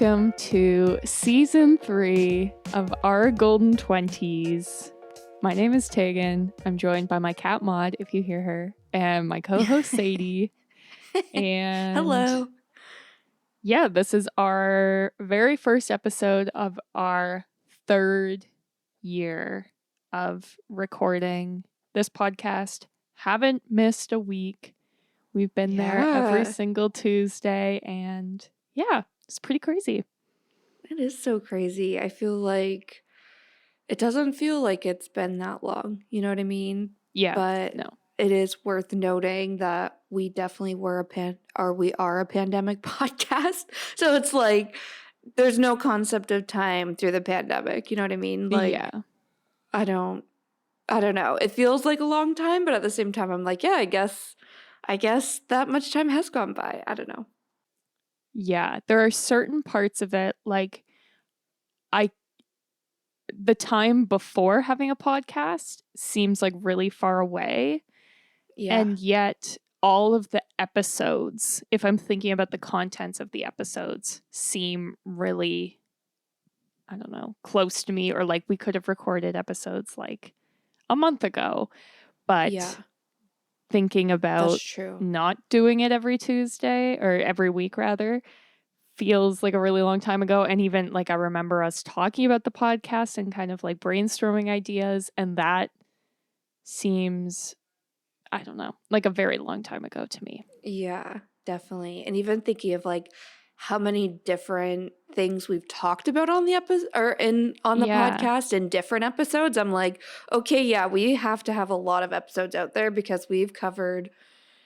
welcome to season 3 of Our Golden 20s. My name is Tegan. I'm joined by my cat Maud, if you hear her, and my co-host Sadie. And hello. Yeah, this is our very first episode of our 3rd year of recording this podcast. Haven't missed a week. We've been there every single Tuesday, and yeah, it's pretty crazy. It is so crazy. I feel like it doesn't feel like it's been that long. You know what I mean? Yeah, But no. it is worth noting that we definitely we are a pandemic podcast. So it's like there's no concept of time through the pandemic. You know what I mean? Like Yeah. I don't know. It feels like a long time, but at the same time I'm like, yeah, I guess that much time has gone by. I don't know. Yeah, there are certain parts of it, like the time before having a podcast seems like really far away. Yeah. And yet all of the episodes, if I'm thinking about the contents of the episodes, seem really, I don't know, close to me, or like we could have recorded episodes like a month ago. But Yeah. thinking about That's true. not doing it every Tuesday, or every week rather, feels like a really long time ago. And even like I remember us talking about the podcast and kind of like brainstorming ideas, and that seems, I don't know, like a very long time ago to me. Yeah, definitely. And even thinking of like how many different things we've talked about on the episode or on the podcast in different episodes, I'm like, okay, yeah, we have to have a lot of episodes out there because we've covered,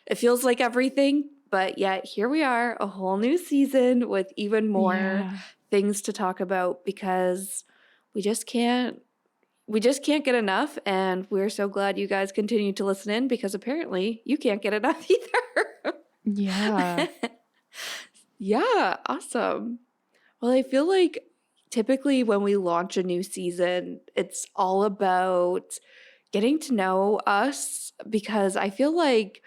it feels like everything, but yet here we are, a whole new season with even more things to talk about because we just can't get enough, and we're so glad you guys continue to listen in because apparently you can't get enough either. Yeah. Yeah, awesome. Well, I feel like typically when we launch a new season, it's all about getting to know us because I feel like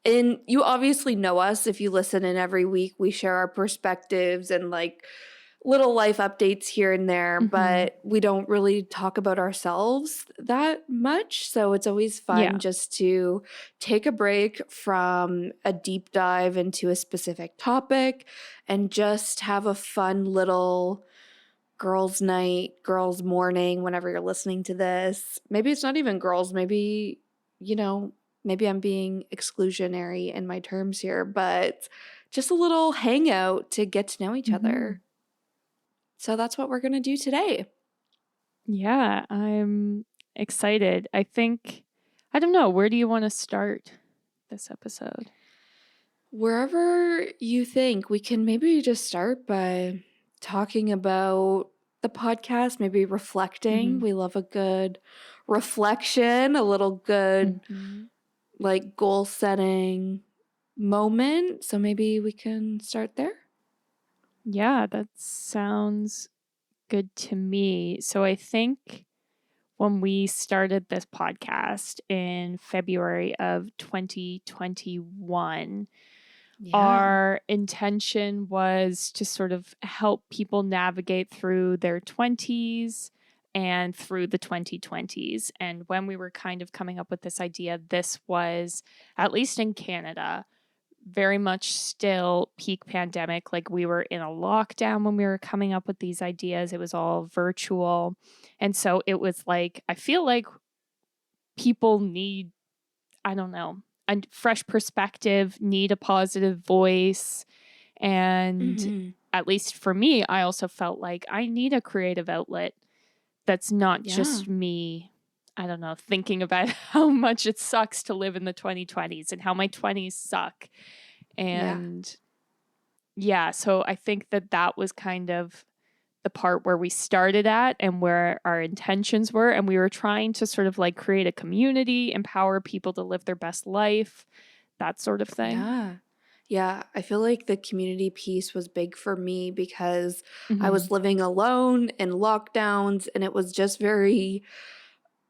and you obviously know us if you listen in every week. We share our perspectives and like little life updates here and there, but we don't really talk about ourselves that much. So it's always fun just to take a break from a deep dive into a specific topic and just have a fun little girls' night, girls' morning, whenever you're listening to this. Maybe it's not even girls, maybe, maybe I'm being exclusionary in my terms here, but just a little hangout to get to know each other. So that's what we're going to do today. Yeah, I'm excited. I don't know, where do you want to start this episode? Wherever you think. We can maybe just start by talking about the podcast, maybe reflecting. We love a good reflection, a little good like goal setting moment. So maybe we can start there. Yeah, that sounds good to me. So I think when we started this podcast in February of 2021, our intention was to sort of help people navigate through their 20s and through the 2020s. And when we were kind of coming up with this idea, this was, at least in Canada, very much still peak pandemic. Like we were in a lockdown when we were coming up with these ideas. It was all virtual. And so it was like, I feel like people need, I don't know, a fresh perspective, need a positive voice. And at least for me, I also felt like I need a creative outlet that's not just me, I don't know, thinking about how much it sucks to live in the 2020s and how my 20s suck. And so I think that was kind of the part where we started at and where our intentions were. And we were trying to sort of like create a community, empower people to live their best life, that sort of thing. Yeah, I feel like the community piece was big for me because I was living alone in lockdowns and it was just very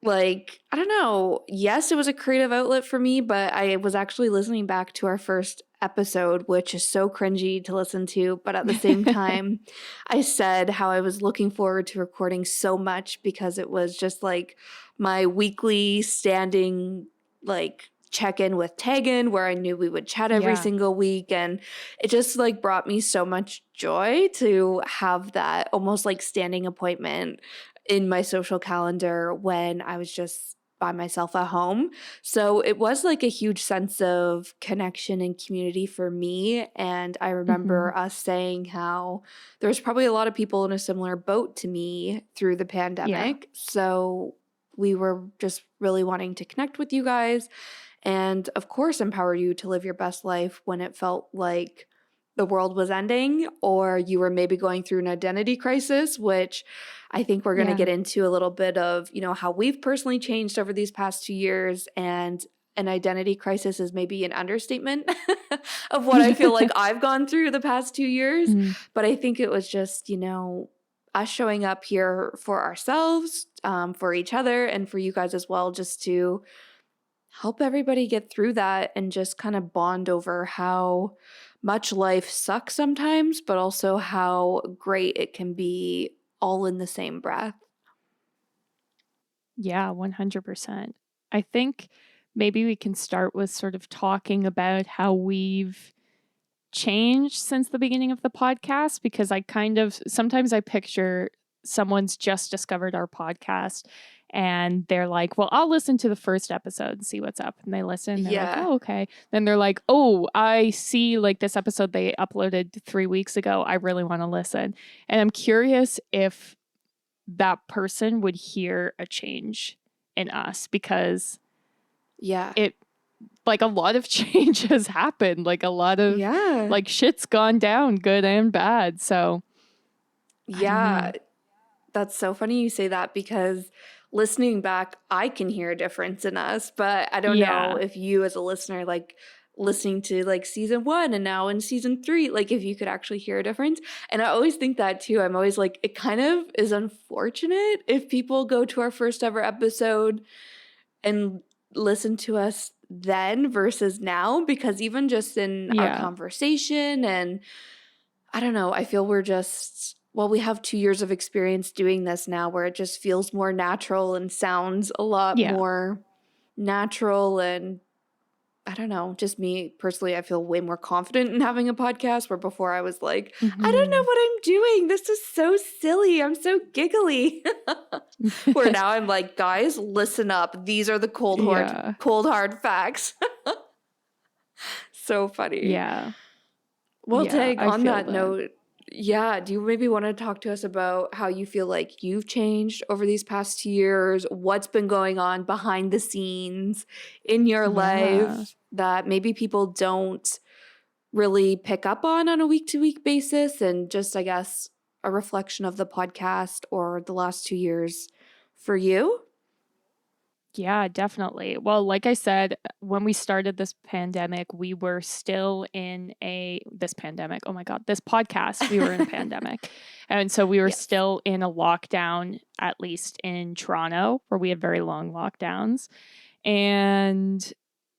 like, I don't know. Yes, it was a creative outlet for me, but I was actually listening back to our first episode, which is so cringy to listen to. But at the same time, I said how I was looking forward to recording so much because it was just like my weekly standing, like, check in with Tegan, where I knew we would chat every Yeah. single week. And it just like brought me so much joy to have that almost like standing appointment in my social calendar when I was just by myself at home. So it was like a huge sense of connection and community for me. And I Hmm. remember us saying how there's probably a lot of people in a similar boat to me through the Yeah. pandemic. So we were just really wanting to connect with you guys and, of course, empower you to live your best life when it felt like the world was ending or you were maybe going through an identity crisis, which I think we're going to Yeah. get into a little bit of, how we've personally changed over these past 2 years. And an identity crisis is maybe an understatement of what I feel like I've gone through the past 2 years. Mm. But I think it was just, us showing up here for ourselves, for each other, and for you guys as well, just to help everybody get through that and just kind of bond over how much life sucks sometimes, but also how great it can be all in the same breath. Yeah, 100%. I think maybe we can start with sort of talking about how we've changed since the beginning of the podcast, because I kind of sometimes I picture someone's just discovered our podcast and they're like, well, I'll listen to the first episode and see what's up. And they listen, they're like, Yeah. oh, okay. Then they're like, oh, I see like this episode they uploaded 3 weeks ago. I really want to listen. And I'm curious if that person would hear a change in us, because Yeah. it like a lot of change has happened, like a lot of Yeah. like shit's gone down, good and bad. So I don't Yeah. know. That's so funny you say that because listening back, I can hear a difference in us, but I don't know Yeah. if you as a listener, like listening to like season 1 and now in season 3, like if you could actually hear a difference. And I always think that too. I'm always like, it kind of is unfortunate if people go to our first ever episode and listen to us then versus now, because even just in our Yeah. conversation and I don't know. I feel we're just, well, we have 2 years of experience doing this now where it just feels more natural and sounds a lot Yeah. more natural. And I don't know, just me personally, I feel way more confident in having a podcast where before I was like, I don't know Hmm. what I'm doing. This is so silly. I'm so giggly. Where now I'm like, guys, listen up. These are the Yeah. cold hard facts. So funny. Yeah. Well, Yeah. Tag, I on feel that that. note, yeah, do you maybe want to talk to us about how you feel like you've changed over these past 2 years? What's been going on behind the scenes in your Yeah. life that maybe people don't really pick up on a week to week basis? And just, I guess, a reflection of the podcast or the last 2 years for you? Yeah, definitely. Well, like I said, when we started this pandemic, we were still in this pandemic. Oh my God, this podcast, we were in a pandemic. And so we were Yes. still in a lockdown, at least in Toronto, where we had very long lockdowns. And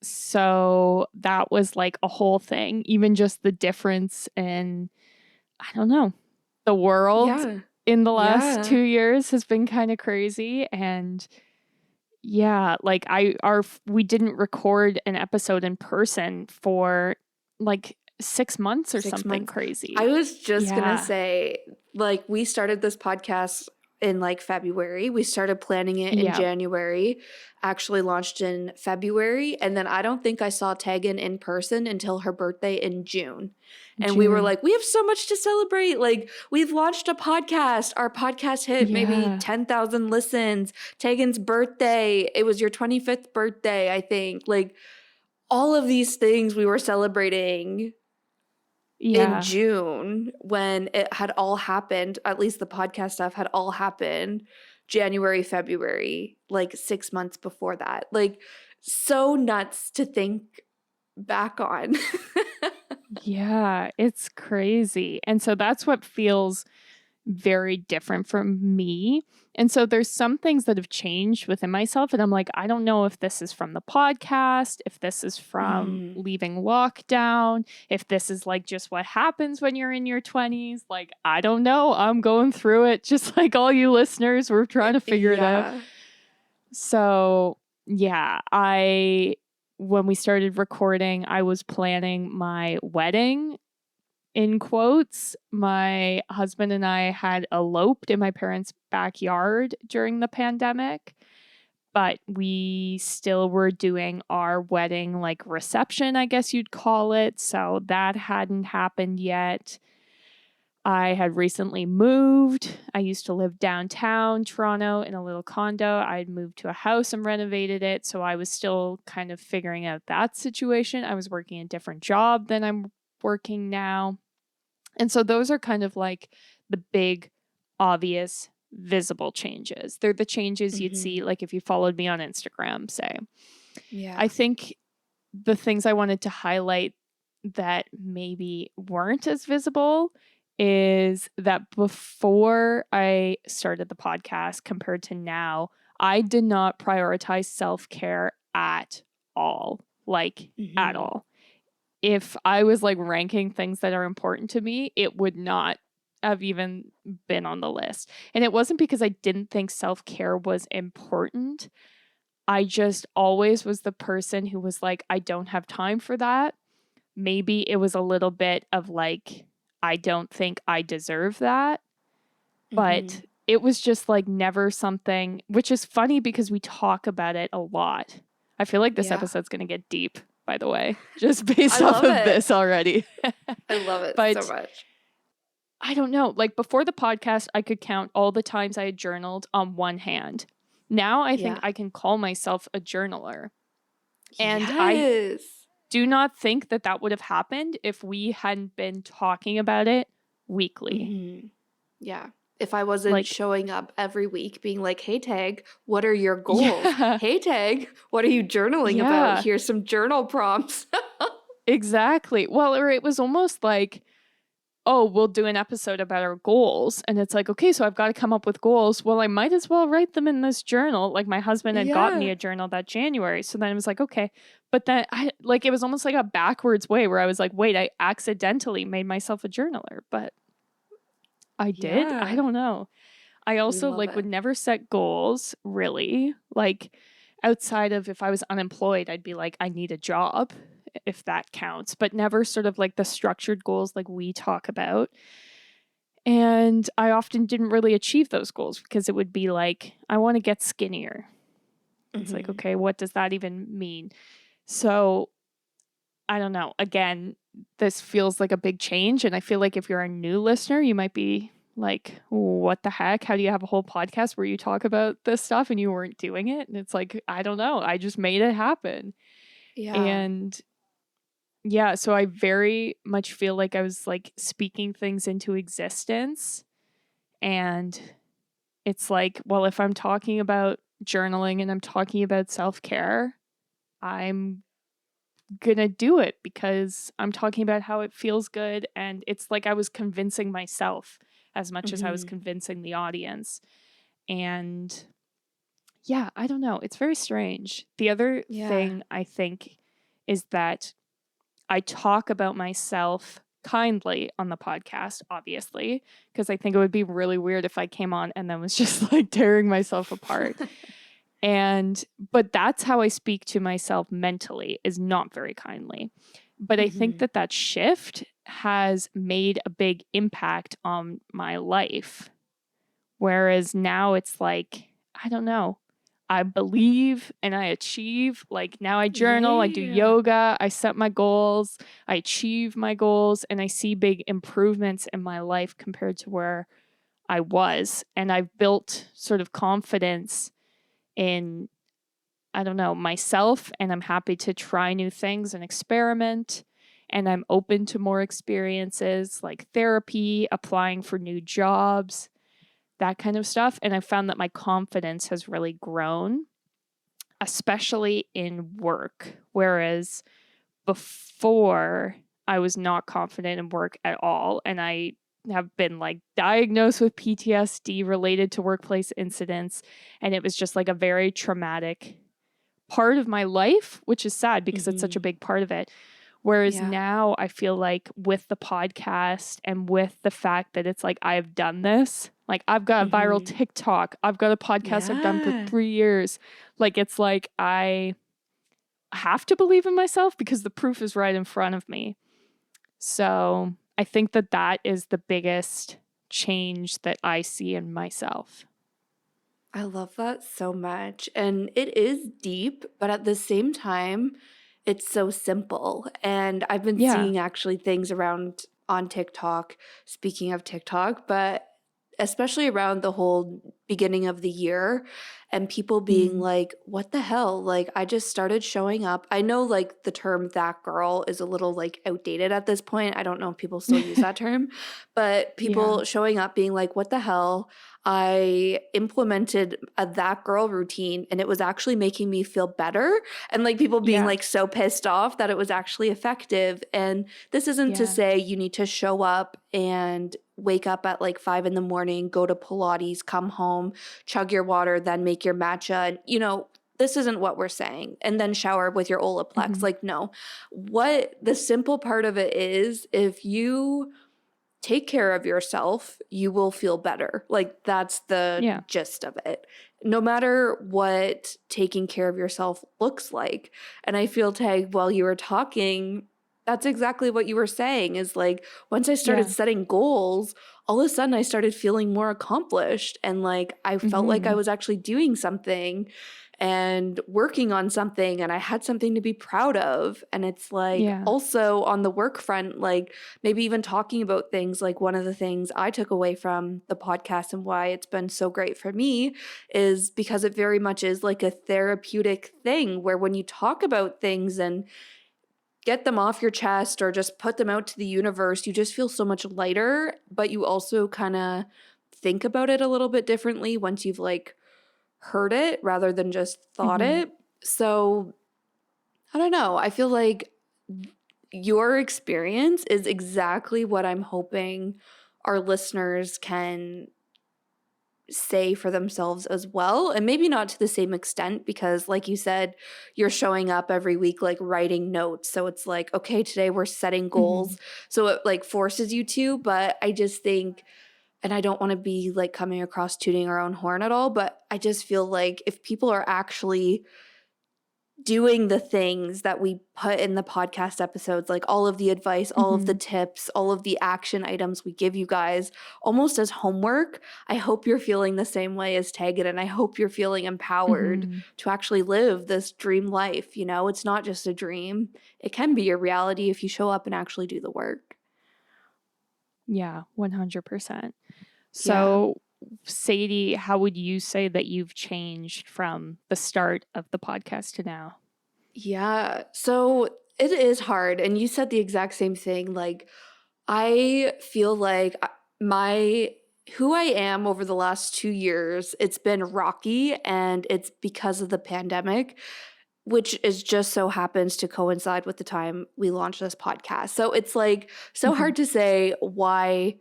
so that was like a whole thing, even just the difference in, I don't know, the world Yeah. in the last Yeah. 2 years has been kind of crazy. And yeah, like we didn't record an episode in person for like 6 months or 6 months. something I crazy. was just gonna Yeah. say, like, we started this podcast in like February. We started planning it in Yeah. January, actually launched in February. And then I don't think I saw Tegan in person until her birthday in June. And we were June. like, we have so much to celebrate. Like, we've launched a podcast. Our podcast hit maybe Yeah. 10,000 listens. Tegan's birthday, it was your 25th birthday, I think. Like, all of these things we were celebrating in Yeah. June when it had all happened, at least the podcast stuff had all happened January, February, like 6 months before that. Like, so nuts to think back on. Yeah, it's crazy. And so that's what feels very different from me. And so there's some things that have changed within myself. And I'm like, I don't know if this is from the podcast, if this is from Mhm. leaving lockdown, if this is like just what happens when you're in your 20s. Like, I don't know. I'm going through it just like all you listeners. We're trying to figure it out. Yeah. So, yeah, when we started recording, I was planning my wedding, in quotes. My husband and I had eloped in my parents' backyard during the pandemic, but we still were doing our wedding like reception, I guess you'd call it. So that hadn't happened yet. I had recently moved. I used to live downtown Toronto in a little condo. I had moved to a house and renovated it. So I was still kind of figuring out that situation. I was working a different job than I'm working now. And so those are kind of like the big, obvious, visible changes. They're the changes you'd see, Mhm. like if you followed me on Instagram, say. Yeah. I think the things I wanted to highlight that maybe weren't as visible is that before I started the podcast compared to now, I did not prioritize self-care at all. Like, at Mhm. all. If I was like ranking things that are important to me, it would not have even been on the list. And it wasn't because I didn't think self-care was important. I just always was the person who was like, I don't have time for that. Maybe it was a little bit of like, I don't think I deserve that. But Mhm. it was just like never something, which is funny because we talk about it a lot. I feel like this Yeah. episode's going to get deep, by the way, just based I off love of it. this already. I love it so But much. I don't know. Like before the podcast, I could count all the times I had journaled on one hand. Now I think Yeah. I can call myself a journaler. And I Yes. do not think that that would have happened if we hadn't been talking about it weekly. Mhm. Yeah. If I wasn't Like, showing up every week being like, "Hey Tag, what are your goals? yeah, Hey Tag, what are you journaling about? yeah, Here's some journal prompts." exactly. Well, or it was almost like, oh, we'll do an episode about our goals. And it's like, okay, so I've got to come up with goals. Well, I might as well write them in this journal. Like my husband had got me Yeah. a journal that January. So then I was like, okay. But then I like it was almost like a backwards way where I was like, wait, I accidentally made myself a journaler, but I did. I Yeah. don't know. I We also love like would it. never set goals really. Like outside of if I was unemployed, I'd be like, I need a job, if that counts, but never sort of like the structured goals like we talk about. And I often didn't really achieve those goals because it would be like, I want to get skinnier. It's like, Mhm. okay, what does that even mean? So I don't know. Again, this feels like a big change. And I feel like if you're a new listener, you might be like, what the heck? How do you have a whole podcast where you talk about this stuff and you weren't doing it? And it's like, I don't know. I just made it happen. Yeah. And yeah, so I very much feel like I was like speaking things into existence. And it's like, well, if I'm talking about journaling and I'm talking about self care, I'm gonna do it because I'm talking about how it feels good. And it's like I was convincing myself as much as I was Mhm. convincing the audience. And yeah, I don't know. It's very strange. The other Yeah. thing I think is that I talk about myself kindly on the podcast, obviously, because I think it would be really weird if I came on and then was just like tearing myself apart. But that's how I speak to myself mentally, is not very kindly. But I think Mhm. that that shift has made a big impact on my life. Whereas now it's like, I don't know. I believe and I achieve. Like now I journal, I do Yeah. yoga, I set my goals, I achieve my goals, and I see big improvements in my life compared to where I was. And I've built sort of confidence in, I don't know, myself, and I'm happy to try new things and experiment. And I'm open to more experiences like therapy, applying for new jobs, that kind of stuff. And I found that my confidence has really grown, especially in work. Whereas before, I was not confident in work at all. And I have been like diagnosed with PTSD related to workplace incidents. And it was just like a very traumatic part of my life, which is sad because it's such a Mm-hmm. big part of it. Whereas Yeah. now I feel like with the podcast and with the fact that it's like I've done this, like I've got a viral Mm-hmm. TikTok, I've got a podcast I've done for Yeah. 3 years. Like it's like I have to believe in myself because the proof is right in front of me. So I think that that is the biggest change that I see in myself. I love that so much. And it is deep, but at the same time, it's so simple. And I've been Yeah. seeing actually things around on TikTok, speaking of TikTok, but especially around the whole beginning of the year and people being Mm. like, what the hell? Like, I just started showing up. I know like the term that girl is a little like outdated at this point. I don't know if people still use that term, but Yeah. people showing up being like, what the hell? I implemented a that girl routine and it was actually making me feel better. And like people being Yeah. like so pissed off that it was actually effective. And this isn't to Yeah. say you need to show up and wake up at like 5 a.m, go to Pilates, come home, chug your water, then make your matcha. And, this isn't what we're saying. And then shower with your Olaplex. Mm-hmm. Like, no. What the simple part of it is, if you take care of yourself, you will feel better. Like that's the Yeah. gist of it. No matter what taking care of yourself looks like. And I feel, Tag, while you were talking, that's exactly what you were saying is like once I started Yeah. setting goals, all of a sudden I started feeling more accomplished and like I felt like I Mm-hmm. was actually doing something and working on something and I had something to be proud of. And it's like Yeah. also on the work front, like maybe even talking about things like one of the things I took away from the podcast and why it's been so great for me is because it very much is like a therapeutic thing where when you talk about things and get them off your chest or just put them out to the universe, you just feel so much lighter, but you also kind of think about it a little bit differently once you've like heard it rather than just thought Mm-hmm. it. So I don't know. I feel like your experience is exactly what I'm hoping our listeners can say for themselves as well. And maybe not to the same extent because, like you said, you're showing up every week, like writing notes. So it's like, okay, today we're setting Mm-hmm. goals. So it like forces you to. But I just think, and I don't want to be like coming across tooting our own horn at all, but I just feel like if people are actually doing the things that we put in the podcast episodes, like all of the advice, all of the Mm-hmm. tips, all of the action items we give you guys almost as homework. I hope you're feeling the same way as Tegan, and I hope you're feeling empowered Mm-hmm. to actually live this dream life. It's not just a dream, it can be your reality if you show up and actually do the work. Yeah, 100%. Yeah. So, Sadie, how would you say that you've changed from the start of the podcast to now? Yeah. So it is hard. And you said the exact same thing. Like, I feel like my who I am over the last 2 years, it's been rocky and it's because of the pandemic, which is just so happens to coincide with the time we launched this podcast. So it's like so Mm-hmm. hard to say why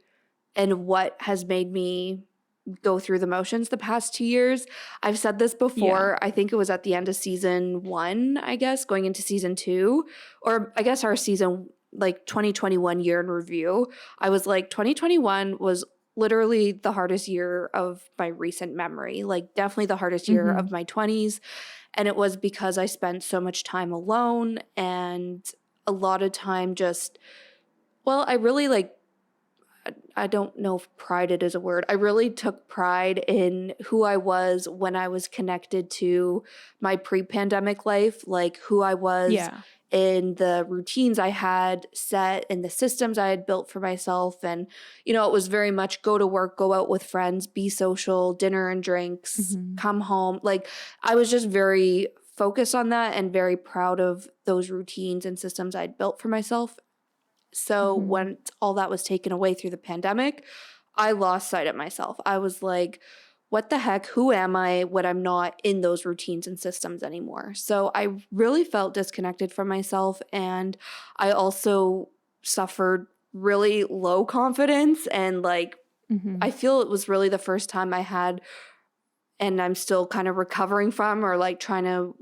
and what has made me go through the motions the past 2 years. I've said this Yeah. before. I think it was at the end of season one, I guess, going into season two, or I guess our season, like 2021 year in review. I was like, 2021 was literally the hardest year of my recent memory, like definitely the hardest year Mm-hmm. of my 20s. And it was because I spent so much time alone and a lot of time just, well, I really like I don't know if pride it is a word. I really took pride in who I was when I was connected to my pre-pandemic life, like who I was Yeah. in the routines I had set and the systems I had built for myself. And, it was very much go to work, go out with friends, be social, dinner and drinks, Mm-hmm. come home. Like I was just very focused on that and very proud of those routines and systems I'd built for myself. So Mm-hmm. when all that was taken away through the pandemic, I lost sight of myself. I was like, what the heck? Who am I when I'm not in those routines and systems anymore? So I really felt disconnected from myself. And I also suffered really low confidence, and like Mm-hmm. I feel it was really the first time I had, and I'm still kind of recovering from, or like trying to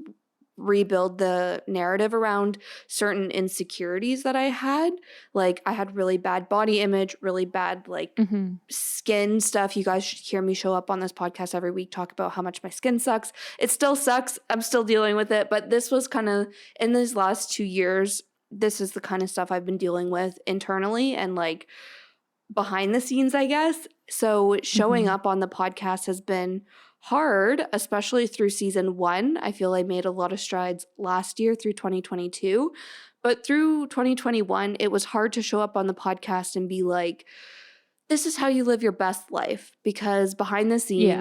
rebuild the narrative around certain insecurities that I had. Like I had really bad body image, really bad like Mm-hmm. skin stuff. You guys should hear me show up on this podcast every week, talk about how much my skin sucks. It still sucks. I'm still dealing with it. But this was kind of in these last 2 years, this is the kind of stuff I've been dealing with internally and like behind the scenes, I guess. So showing Mm-hmm. up on the podcast has been hard, especially through season 1. I feel I made a lot of strides last year through 2022. But through 2021, it was hard to show up on the podcast and be like, this is how you live your best life, because behind the Yeah.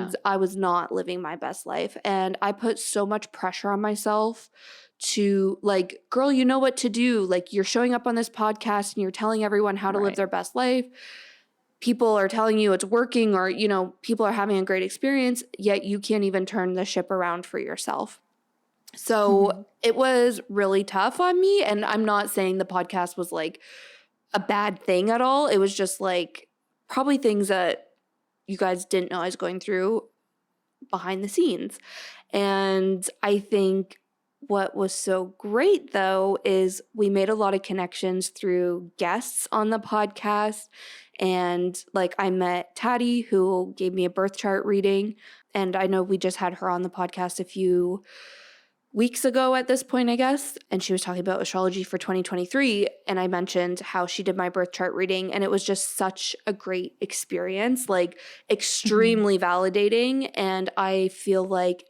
scenes, I was not living my best life. And I put so much pressure on myself to like, girl, you know what to do. Like, you're showing up on this podcast and you're telling everyone how to live Right. their best life. People are telling you it's working, or, people are having a great experience, yet you can't even turn the ship around for yourself. So Mm-hmm. it was really tough on me. And I'm not saying the podcast was like a bad thing at all. It was just like probably things that you guys didn't know I was going through behind the scenes. And I think what was so great though is we made a lot of connections through guests on the podcast. And like I met Taddy, who gave me a birth chart reading. And I know we just had her on the podcast a few weeks ago at this point, I guess, and she was talking about astrology for 2023, and I mentioned how she did my birth chart reading, and it was just such a great experience, like Mm-hmm. extremely validating. And I feel like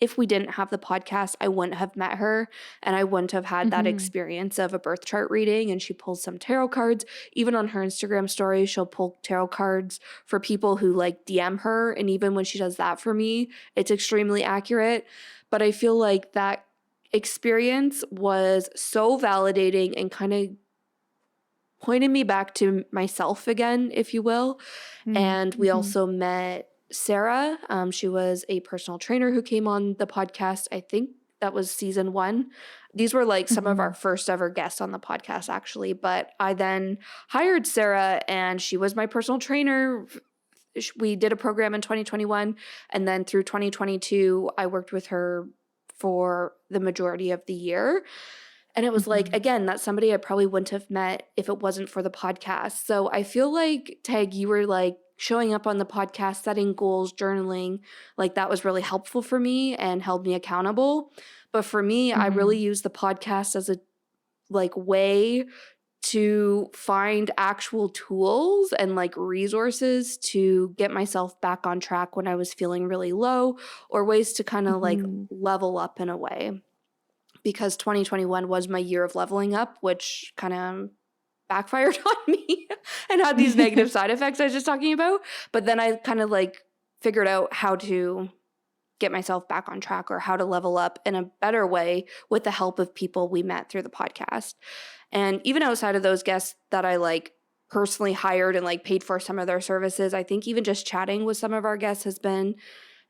if we didn't have the podcast, I wouldn't have met her, and I wouldn't have had that Mm-hmm. experience of a birth chart reading. And she pulls some tarot cards. Even on her Instagram story, she'll pull tarot cards for people who like DM her, and even when she does that for me, it's extremely accurate. But I feel like that experience was so validating and kind of pointed me back to myself again, if you will. And we Mm-hmm. also met Sarah. She was a personal trainer who came on the podcast. I think that was season 1. These were like some of our Mm-hmm. first ever guests on the podcast, actually. But I then hired Sarah, and she was my personal trainer. We did a program in 2021, and then through 2022 I worked with her for the majority of the year. And it was like, Mm-hmm. again, that's somebody I probably wouldn't have met if it wasn't for the podcast. So I feel like, Tag, you were like showing up on the podcast, setting goals, journaling, like that was really helpful for me and held me accountable. But for me, I really Mm-hmm. use the podcast as a like way to find actual tools and like resources to get myself back on track when I was feeling really low, or ways to kind of like Mm-hmm. level up in a way. Because 2021 was my year of leveling up, which kind of backfired on me and had these negative side effects I was just talking about. But then I kind of like figured out how to get myself back on track, or how to level up in a better way with the help of people we met through the podcast. And even outside of those guests that I like personally hired and like paid for some of their services, I think even just chatting with some of our guests has been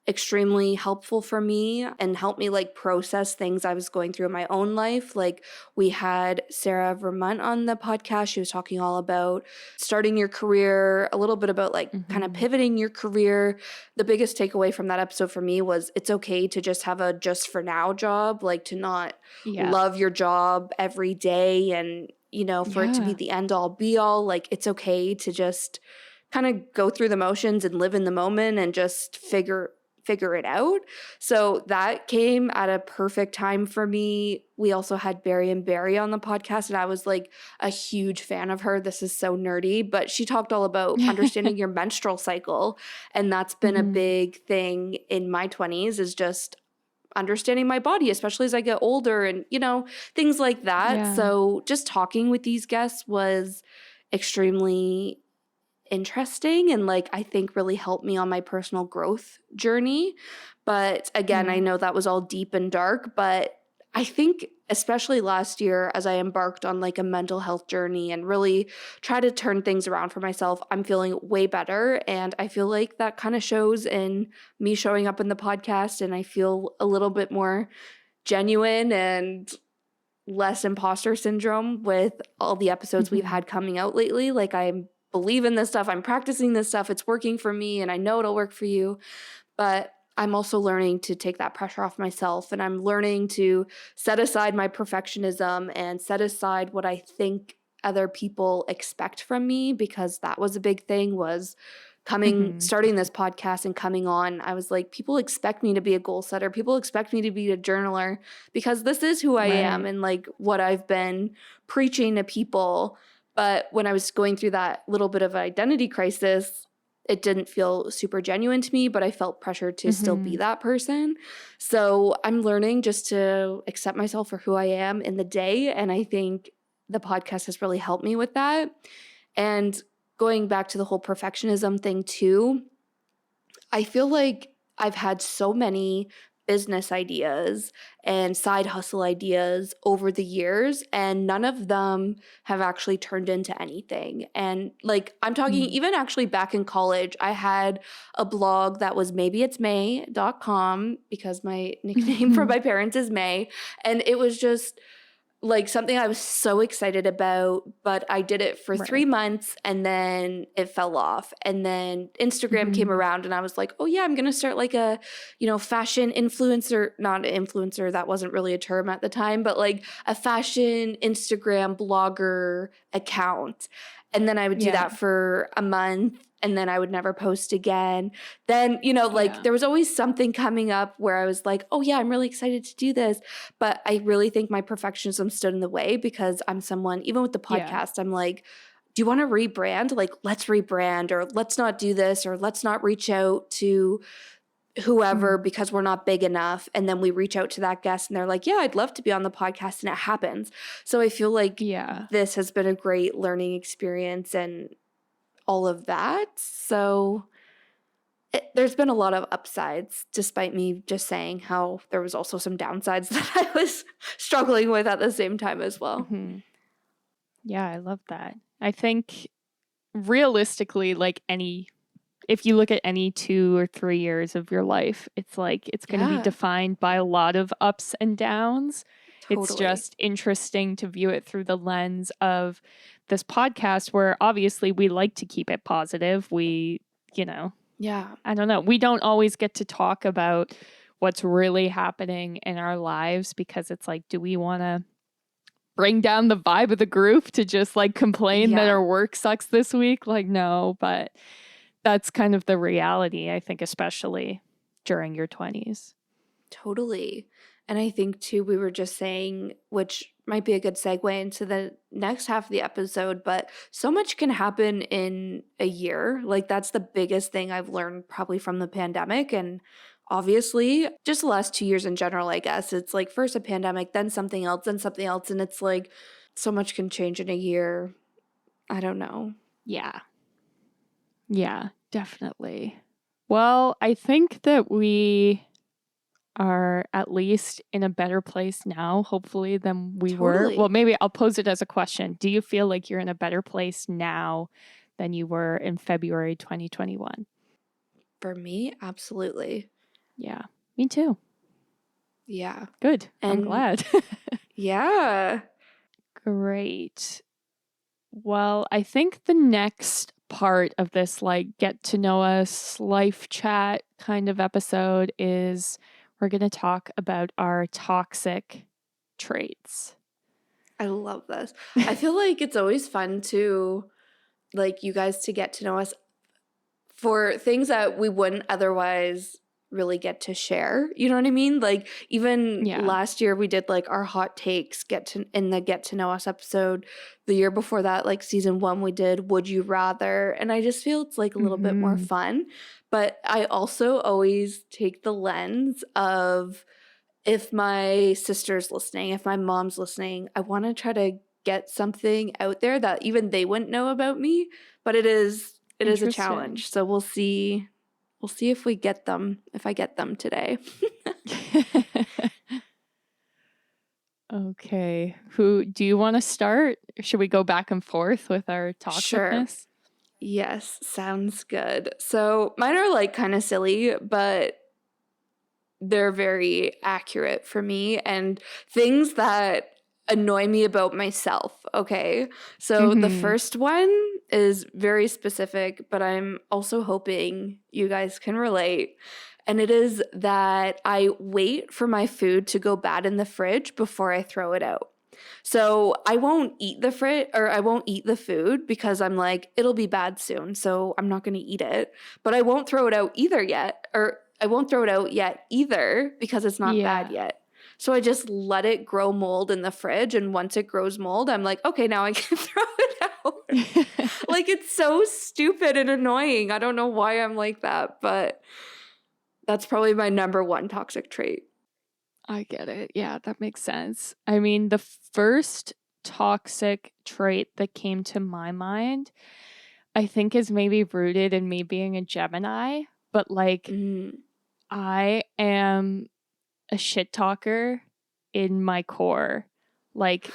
extremely helpful for me and helped me like process things I was going through in my own life. Like we had Sarah Vermont on the podcast. She was talking all about starting your career, a little bit about like kind of Mm-hmm. pivoting your career. The biggest takeaway from that episode for me was it's okay to just have a just for now job, like to not Yeah. love your job every day and, for it to be Yeah. the end all be all. Like it's okay to just kind of go through the motions and live in the moment and just figure it out. So that came at a perfect time for me. We also had Barry and Barry on the podcast, and I was like a huge fan of her. This is so nerdy, but she talked all about understanding your menstrual cycle. And that's been a Mm-hmm. big thing in my 20s, is just understanding my body, especially as I get older and, things like that. Yeah. So just talking with these guests was extremely interesting and like I think really helped me on my personal growth journey. But again, I Yeah. know that was all deep and dark, but I think especially last year as I embarked on like a mental health journey and really try to turn things around for myself, I'm feeling way better, and I feel like that kind of shows in me showing up in the podcast, and I feel a little bit more genuine and less imposter syndrome with all the episodes we've Mhm. had coming out lately. Like, I believe in this stuff, I'm practicing this stuff, it's working for me, and I know it'll work for you. But I'm also learning to take that pressure off myself, and I'm learning to set aside my perfectionism and set aside what I think other people expect from me, because that was a big thing, was Mhm. starting this podcast and coming on. I was like, people expect me to be a goal setter, people expect me to be a journaler, because this is who I am Right. and like what I've been preaching to people. But when I was going through that little bit of identity crisis, it didn't feel super genuine to me, but I felt pressure to still be Mhm. that person. So I'm learning just to accept myself for who I am in the day. And I think the podcast has really helped me with that. And going back to the whole perfectionism thing too, I feel like I've had so many business ideas and side hustle ideas over the years, and none of them have actually turned into anything. And like, I'm talking Mm. even actually back in college, I had a blog that was maybeitsmay.com, because my nickname for my parents is May. And it was just like something I was so excited about, but I did it for 3 Right. months and then it fell off. And then Instagram came Mhm. around and I was like, "Oh yeah, I'm going to start like a, fashion influencer, not an influencer, that wasn't really a term at the time, but like a fashion Instagram blogger account." And then I would do Yeah. that for a month and then I would never post again. Then, like Yeah. there was always something coming up where I was like, "Oh yeah, I'm really excited to do this." But I really think my perfectionism stood in the way, because I'm someone, even with the Yeah. podcast, I'm like, do you want to rebrand? Like, let's rebrand, or let's not do this, or let's not reach out to whoever Mm. because we're not big enough. And then we reach out to that guest and they're like, yeah, I'd love to be on the podcast. And it happens. So I feel like Yeah. this has been a great learning experience and all of that. So there's been a lot of upsides, despite me just saying how there was also some downsides that I was struggling with at the same time as well. Mhm. Yeah, I love that. I think realistically, like if you look at any 2 or 3 years of your life, it's like it's going to be Yeah, defined by a lot of ups and downs. It's totally. just interesting to view it through the lens of this podcast where obviously we like to keep it positive. You know, Yeah, I don't know. We don't always get to talk about what's really happening in our lives because it's like, do we want to bring down the vibe of the group to just like complain that yeah, our work sucks this week? Like, no, but that's kind of the reality, I think, especially during your 20s. totally. And I think too, we were just saying, which might be a good segue into the next half of the episode, but so much can happen in a year. Like, that's the biggest thing I've learned probably from the pandemic. And obviously, just the last 2 years in general, I guess. It's like first a pandemic, then something else, then something else. And it's like so much can change in a year. I don't know. Yeah. Yeah, definitely. Well, I think that we are at least in a better place now, hopefully, than we were. Well, Totally. maybe I'll pose it as a question. Do you feel like you're in a better place now than you were in February 2021? For me, absolutely. Yeah, me too. Yeah. Good. I'm And glad. yeah. Great. Well, I think the next part of this, like, get to know us life chat kind of episode is we're going to talk about our toxic traits. I love this. I feel like it's always fun to like you guys to get to know us for things that we wouldn't otherwise really get to share. You know what I mean? Like even Yeah. last year we did like our hot takes in the get to know us episode. The year before that, like season 1, we did would you rather, and I just feel it's like a little bit more Hmm. fun. But I also always take the lens of, if my sister's listening, if my mom's listening, I want to try to get something out there that even they wouldn't know about me, but it is a Interesting. challenge. So we'll see if I get them today. Okay. Who do you want to start? Should we go back and forth with our Sure. toxicness? Yes, sounds good. So mine are like kind of silly, but they're very accurate for me, and things that annoy me about myself, okay? So the Mm-hmm. first one is very specific, but I'm also hoping you guys can relate. And it is that I wait for my food to go bad in the fridge before I throw it out. So I won't eat I won't eat the food because I'm like, it'll be bad soon, so I'm not gonna eat it. But I won't throw it out either yet, or I won't throw it out yet either because it's not bad Yeah. yet. So I just let it grow mold in the fridge, and once it grows mold, I'm like, okay, now I can throw it out. Like, it's so stupid and annoying. I don't know why I'm like that, but that's probably my number one toxic trait. I get it. Yeah, that makes sense. I mean, the first toxic trait that came to my mind, I think is maybe rooted in me being a Gemini, but like Mm. I am a shit talker in my core. Like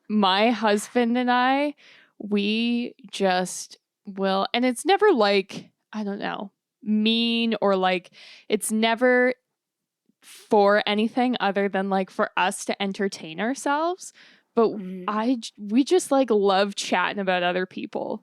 my husband and I, we just will, and it's never like, I don't know, mean or like, it's never for anything other than like for us to entertain ourselves. But Mm. we just like love chatting about other people.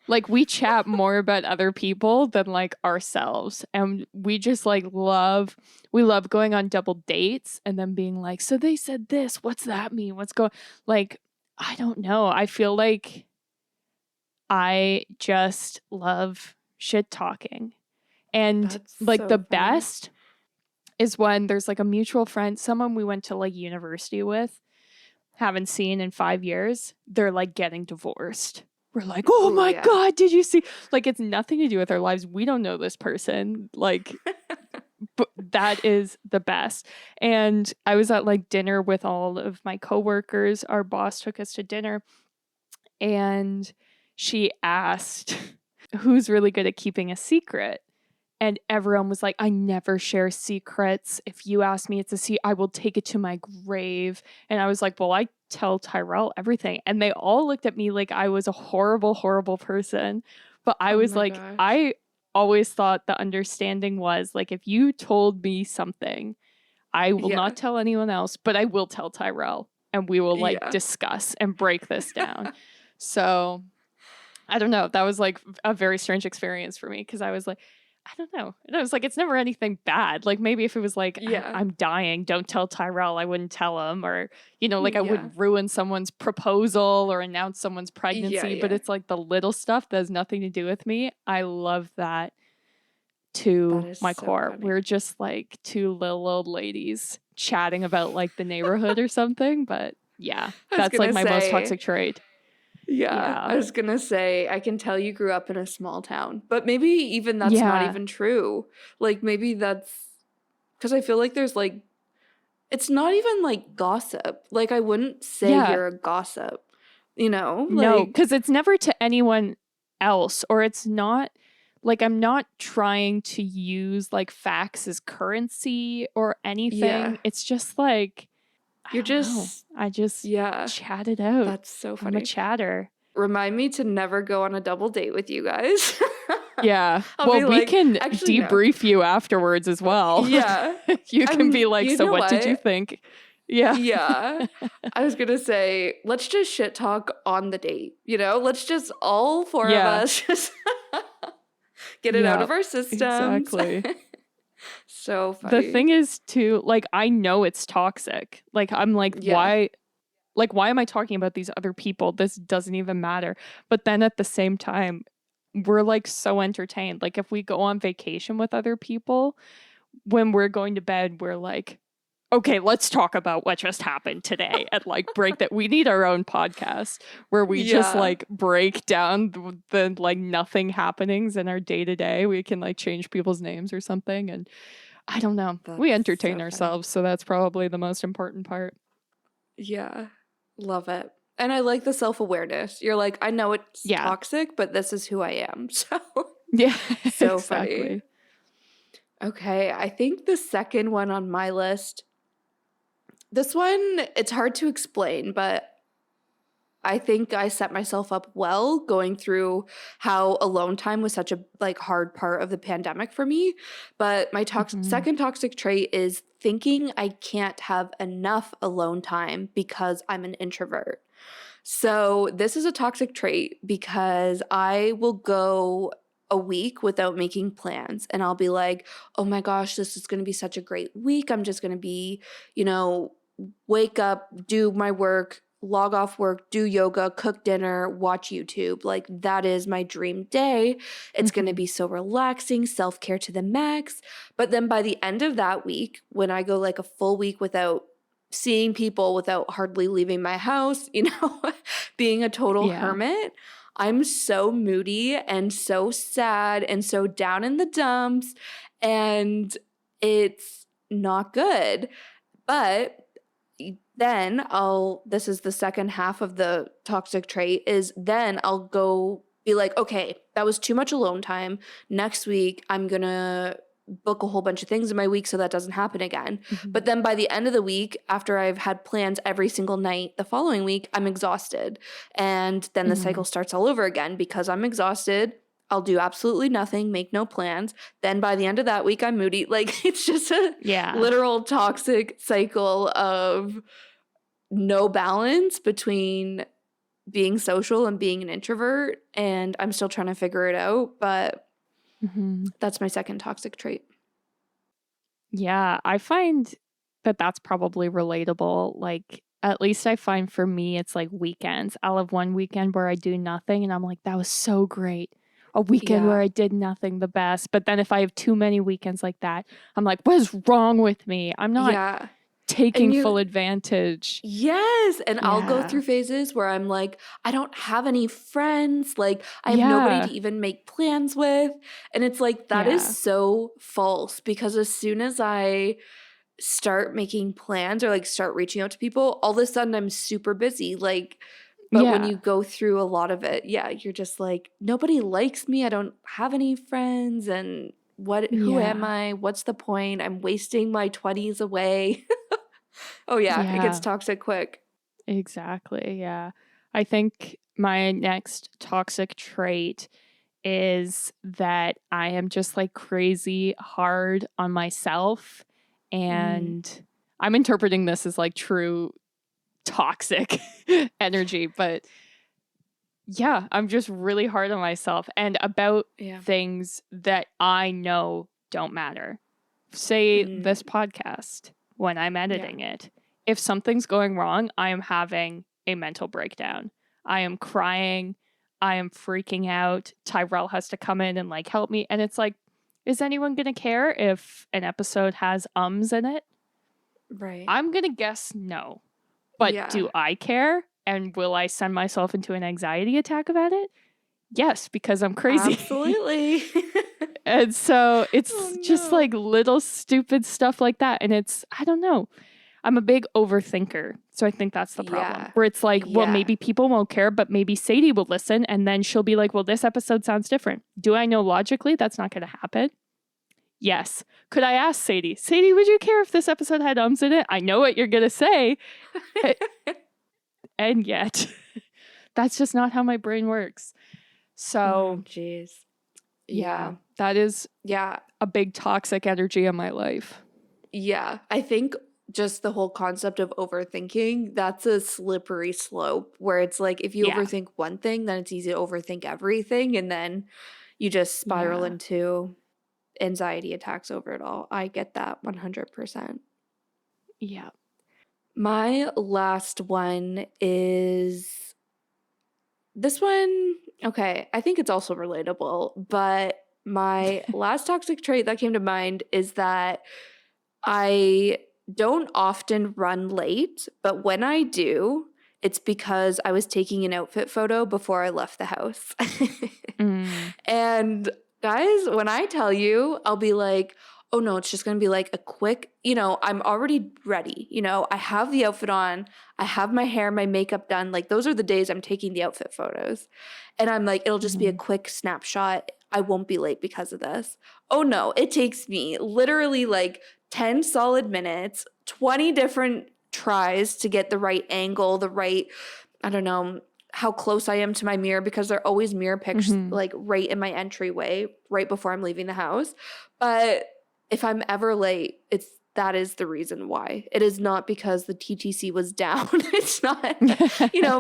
Like we chat more about other people than like ourselves. And we just like we love going on double dates and then being like, so they said this, what's that mean? What's going like, I don't know. I feel like I just love shit talking. And That's like the so funny. best is when there's like a mutual friend, someone we went to like university with, haven't seen in 5 years, they're like getting divorced. We're like, oh Oh, my yeah. God, did you see? Like, it's nothing to do with our lives. We don't know this person. Like, but that is the best. And I was at like dinner with all of my coworkers. Our boss took us to dinner and she asked, who's really good at keeping a secret? And everyone was like, I never share secrets. If you ask me it's a secret, I will take it to my grave. And I was like, well, I tell Tyrell everything. And they all looked at me like I was a horrible, horrible person. But I Oh was my like, gosh. I always thought the understanding was like, if you told me something, I will Yeah. not tell anyone else, but I will tell Tyrell and we will like Yeah. discuss and break this down. So I don't know. That was like a very strange experience for me because I was like, I don't know. And I was like, it's never anything bad. Like maybe if it was like, Yeah. I'm dying, don't tell Tyrell, I wouldn't tell him. Or, like I Yeah. wouldn't ruin someone's proposal or announce someone's Yeah. pregnancy. But Yeah. it's like the little stuff that has nothing to do with me. I love that That to is my so core. funny. We're just like two little old ladies chatting about like the neighborhood or something. But yeah, I was that's like gonna my most say, toxic trait. yeah, Yeah. I was gonna say, I can tell you grew up in a small town, but maybe even that's not Yeah. even true. Like, maybe that's because I feel like there's like, it's not even like gossip. Like, I wouldn't say Yeah. you're a gossip, you know? No, Like, because it's never to anyone else, or it's not like I'm not trying to use like facts as currency or yeah, anything. It's just like, I you're don't know. just, I just yeah, chat it out. that's so I'm a funny. chatter. Remind me to never go on a double date with you guys. Yeah. I'll Well, be we like, can actually, no. debrief you afterwards as well. Yeah. You can be like, You so know what did you what? think? Yeah. Yeah. I was gonna say, let's just shit talk on the date, you know? Let's just all four of Yeah. us just get it out Yeah. of our systems. Exactly. So The funny. thing is too, like I know it's toxic. Like I'm Yeah. why am I talking about these other people? This doesn't even matter. But then at the same time, we're like so entertained. Like if we go on vacation with other people, when we're going to bed, we're like, okay, let's talk about what just happened today and like break that. We need our own podcast where we just Yeah. like break down the like nothing happenings in our day to day. We can like change people's names or something. And I don't know. We That's entertain so funny. ourselves. So that's probably the most important part. Yeah. Love it. And I like the self-awareness. You're like, I know it's Yeah. toxic, but this is who I am. So Yeah, so funny. exactly. Okay, I think the second one on my list, this one, it's hard to explain, but I think I set myself up well going through how alone time was such a like hard part of the pandemic for me. But my Mhm. second toxic trait is thinking I can't have enough alone time because I'm an introvert. So this is a toxic trait because I will go a week without making plans and I'll be like, "Oh my gosh, this is going to be such a great week. I'm just going to be, you know, wake up, do my work, log off work, do yoga, cook dinner, watch YouTube. Like that is my dream day. It's going to Mhm. be so relaxing, self-care to the max." But then by the end of that week, when I go like a full week without seeing people, without hardly leaving my house, being a total Yeah. hermit, I'm so moody and so sad and so down in the dumps, and it's not good. But then this is the second half of the toxic trait, is then I'll go be like, okay, that was too much alone time. Next week, I'm gonna book a whole bunch of things in my week so that doesn't happen again. But Mhm. then by the end of the week, after I've had plans every single night the following week, I'm exhausted. And then the cycle Mhm. starts all over again because I'm exhausted. I'll do absolutely nothing, make no plans. Then by the end of that week, I'm moody. Like it's just a Yeah. literal toxic cycle of no balance between being social and being an introvert. And I'm still trying to figure it out, but Mhm. that's my second toxic trait. Yeah, I find that that's probably relatable. Like, at least I find for me, it's like weekends. I'll have one weekend where I do nothing, and I'm like, that was so great. A weekend where Yeah. I did nothing, the best. But then if I have too many weekends like that, I'm like, what is wrong with me? I'm not Yeah. taking And full you advantage. Yes, and I'll go Yeah. through phases where I'm like, I don't have any friends, like I have nobody to Yeah. even make plans with. And it's like that is Yeah. so false because as soon as I start making plans or like start reaching out to people, all of a sudden I'm super busy. Like, but when Yeah. you go through a lot of it, yeah, you're just like, nobody likes me. I don't have any friends. And who am Yeah. I? What's the point? I'm wasting my 20s away. Oh, yeah, it gets Yeah. toxic quick. Exactly. Yeah. I think my next toxic trait is that I am just like crazy hard on myself. Mm, And I'm interpreting this as like true toxic energy. But yeah, I'm just really hard on myself and about yeah. things that I know don't matter. Say Mm, this podcast when I'm yeah. editing it. If something's going wrong, I am having a mental breakdown. I am crying. I am freaking out. Tyrell has to come in and like help me. And it's like, is anyone going to care if an episode has ums in it? Right. I'm going to guess no. But Yeah. do I care? And will I send myself into an anxiety attack about it? Yes, because I'm crazy. Absolutely. And so Oh, it's just no. like little stupid stuff like that. And it's, I don't know. I'm a big overthinker. So I think that's the problem. Yeah. Where it's like, well, Yeah. maybe people won't care, but maybe Sadie will listen. And then she'll be like, well, this episode sounds different. Do I know logically that's not going to happen? Yes. Could I ask Sadie, Sadie, would you care if this episode had ums in it? I know what you're going to say. And yet, that's just not how my brain works. Oh, So, jeez. yeah, Yeah. that is Yeah. a big toxic energy in my life. Yeah. I think just the whole concept of overthinking, that's a slippery slope where it's like if you Yeah. overthink one thing, then it's easy to overthink everything. And then you just spiral Yeah. into anxiety attacks over it all. I get that 100%. Yeah. My last one is this one. Okay, I think it's also relatable, but my last toxic trait that came to mind is that I don't often run late, but when I do, it's because I was taking an outfit photo before I left the house. Mm. And guys, when I tell you, I'll be like, oh no, it's just gonna be like a quick, I'm already ready. I have the outfit on, I have my hair, my makeup done. Like, those are the days I'm taking the outfit photos. And I'm like, it'll just be a Mhm. quick snapshot. I won't be late because of this. Oh no, it takes me literally like 10 solid minutes, 20 different tries to get the right angle, the right, I don't know, how close I am to my mirror because there are always mirror pics Mhm. like right in my entryway, right before I'm leaving the house. But if I'm ever late, that is the reason why. It is not because the TTC was down. It's not,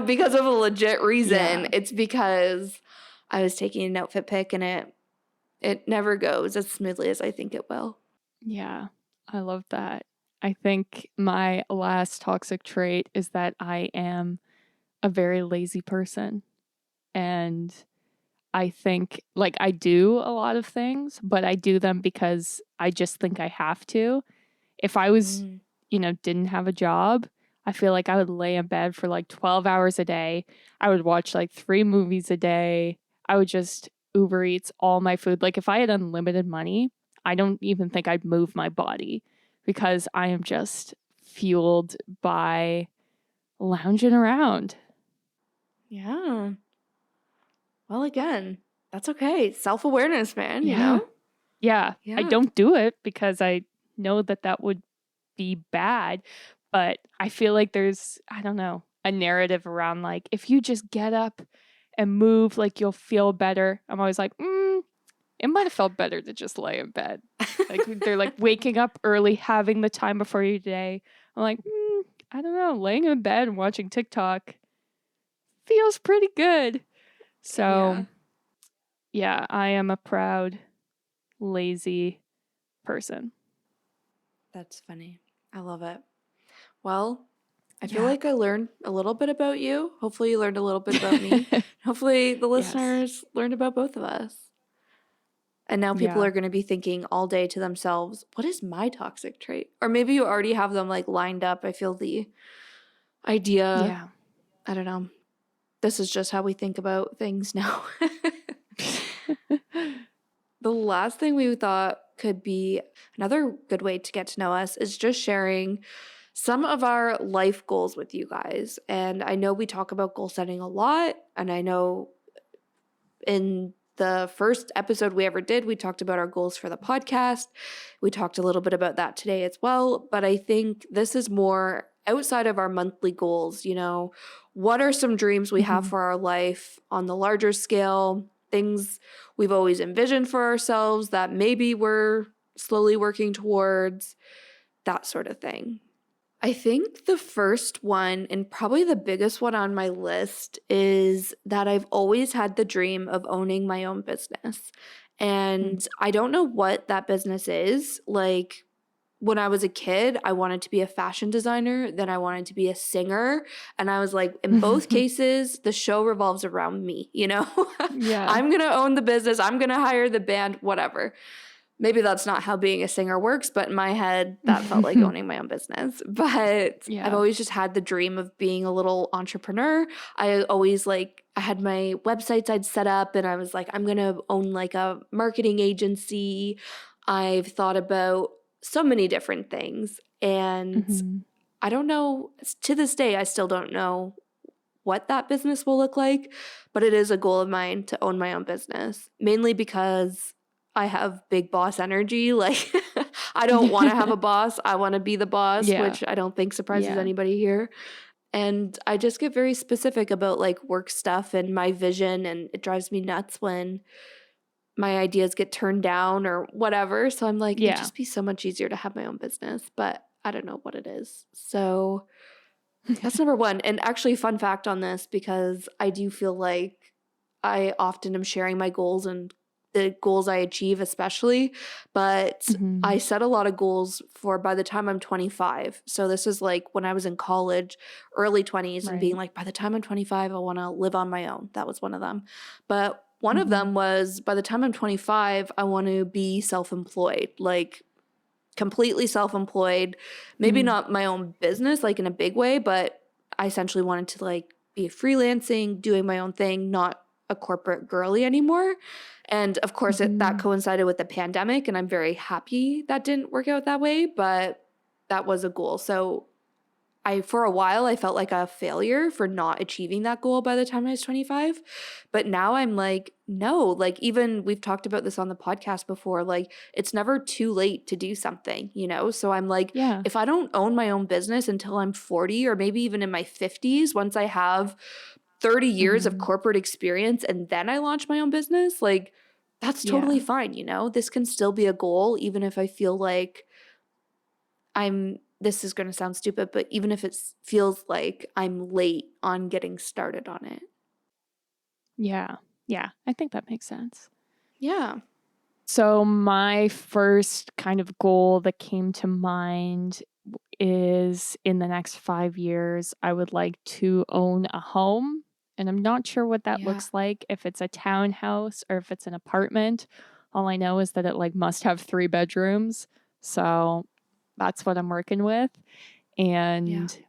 because of a legit reason. Yeah. It's because I was taking an outfit pic and it never goes as smoothly as I think it will. Yeah. I love that. I think my last toxic trait is that I am a very lazy person. And I think, like, I do a lot of things, but I do them because I just think I have to. If I was, Mm. didn't have a job, I feel like I would lay in bed for like 12 hours a day. I would watch like 3 movies a day. I would just Uber Eats all my food. Like, if I had unlimited money, I don't even think I'd move my body because I am just fueled by lounging around. Yeah. Well, again, that's okay. Self-awareness, man, Yeah. Yeah. I Yeah. don't do it because I know that that would be bad, but I feel like there's, I don't know, a narrative around like, if you just get up and move, like you'll feel better. I'm always like, it might have felt better to just lay in bed. Like they're like waking up early, having the time before your day. I'm like, I don't know, laying in bed and watching TikTok feels pretty good. Yeah. So yeah, I am a proud, lazy person. That's funny. I love it. Well, I feel Yeah. like I learned a little bit about you. Hopefully, you learned a little bit about me. Hopefully, the Yes. listeners learned about both of us. And now people Yeah. are going to be thinking all day to themselves, what is my toxic trait? Or maybe you already have them like lined up. I feel the idea, Yeah. I don't know. This is just how we think about things now. The last thing we thought could be another good way to get to know us is just sharing some of our life goals with you guys. And I know we talk about goal setting a lot. And I know in the first episode we ever did, we talked about our goals for the podcast. We talked a little bit about that today as well. But I think this is more outside of our monthly goals. What are some dreams we have Mhm. for our life on the larger scale? Things we've always envisioned for ourselves that maybe we're slowly working towards, that sort of thing. I think the first one, and probably the biggest one on my list, is that I've always had the dream of owning my own business. Mm. And I don't know what that business is. Like, when I was a kid, I wanted to be a fashion designer, then I wanted to be a singer. And I was like, in both cases, the show revolves around me, Yeah. I'm going to own the business, I'm going to hire the band, whatever. Maybe that's not how being a singer works, but in my head, that felt like owning my own business. But I've Yeah. always just had the dream of being a little entrepreneur. I always I had my websites I'd set up and I was like, I'm going to own like a marketing agency. I've thought about so many different things. And Mhm. I don't know, to this day, I still don't know what that business will look like, but it is a goal of mine to own my own business, mainly because I have big boss energy. Like, I don't want to have a boss. I want to be the boss, Yeah. which I don't think surprises Yeah. anybody here. And I just get very specific about like work stuff and my vision, and it drives me nuts when my ideas get turned down or whatever. So I'm like, it'd Yeah. just be so much easier to have my own business, but I don't know what it is. So that's number one. And actually, fun fact on this, because I do feel like I often am sharing my goals and the goals I achieve, especially, but I Mhm. set a lot of goals for by the time I'm 25. So this is like when I was in college, early 20s, and being Right. like, by the time I'm 25, I want to live on my own. That was one of them. But one of Mhm. them was by the time I'm 25, I want to be self employed. Like, completely self-employed, maybe Mm. not my own business like in a big way, but I essentially wanted to like be freelancing, doing my own thing, not a corporate girly anymore. And of course that Mhm. coincided with the pandemic, and I'm very happy that didn't work out that way, but that was a goal. So for a while, I felt like a failure for not achieving that goal by the time I was 25. But now I'm like, no, like, even we've talked about this on the podcast before, like, it's never too late to do something? So I'm like, Yeah. if I don't own my own business until I'm 40 or maybe even in my 50s, once I have 30 years of Mhm. corporate experience and then I launch my own business, like that's totally Yeah. fine, you know? This can still be a goal even if I feel like this is going to sound stupid, but even if it feels like I'm late on getting started on it. Yeah. Yeah. I think that makes sense. Yeah. So, my first kind of goal that came to mind is in the next 5 years, I would like to own a home. And I'm not sure what that Yeah. looks like, if it's a townhouse or if it's an apartment. All I know is that it like must have 3 bedrooms. So that's what I'm working with. Yeah. And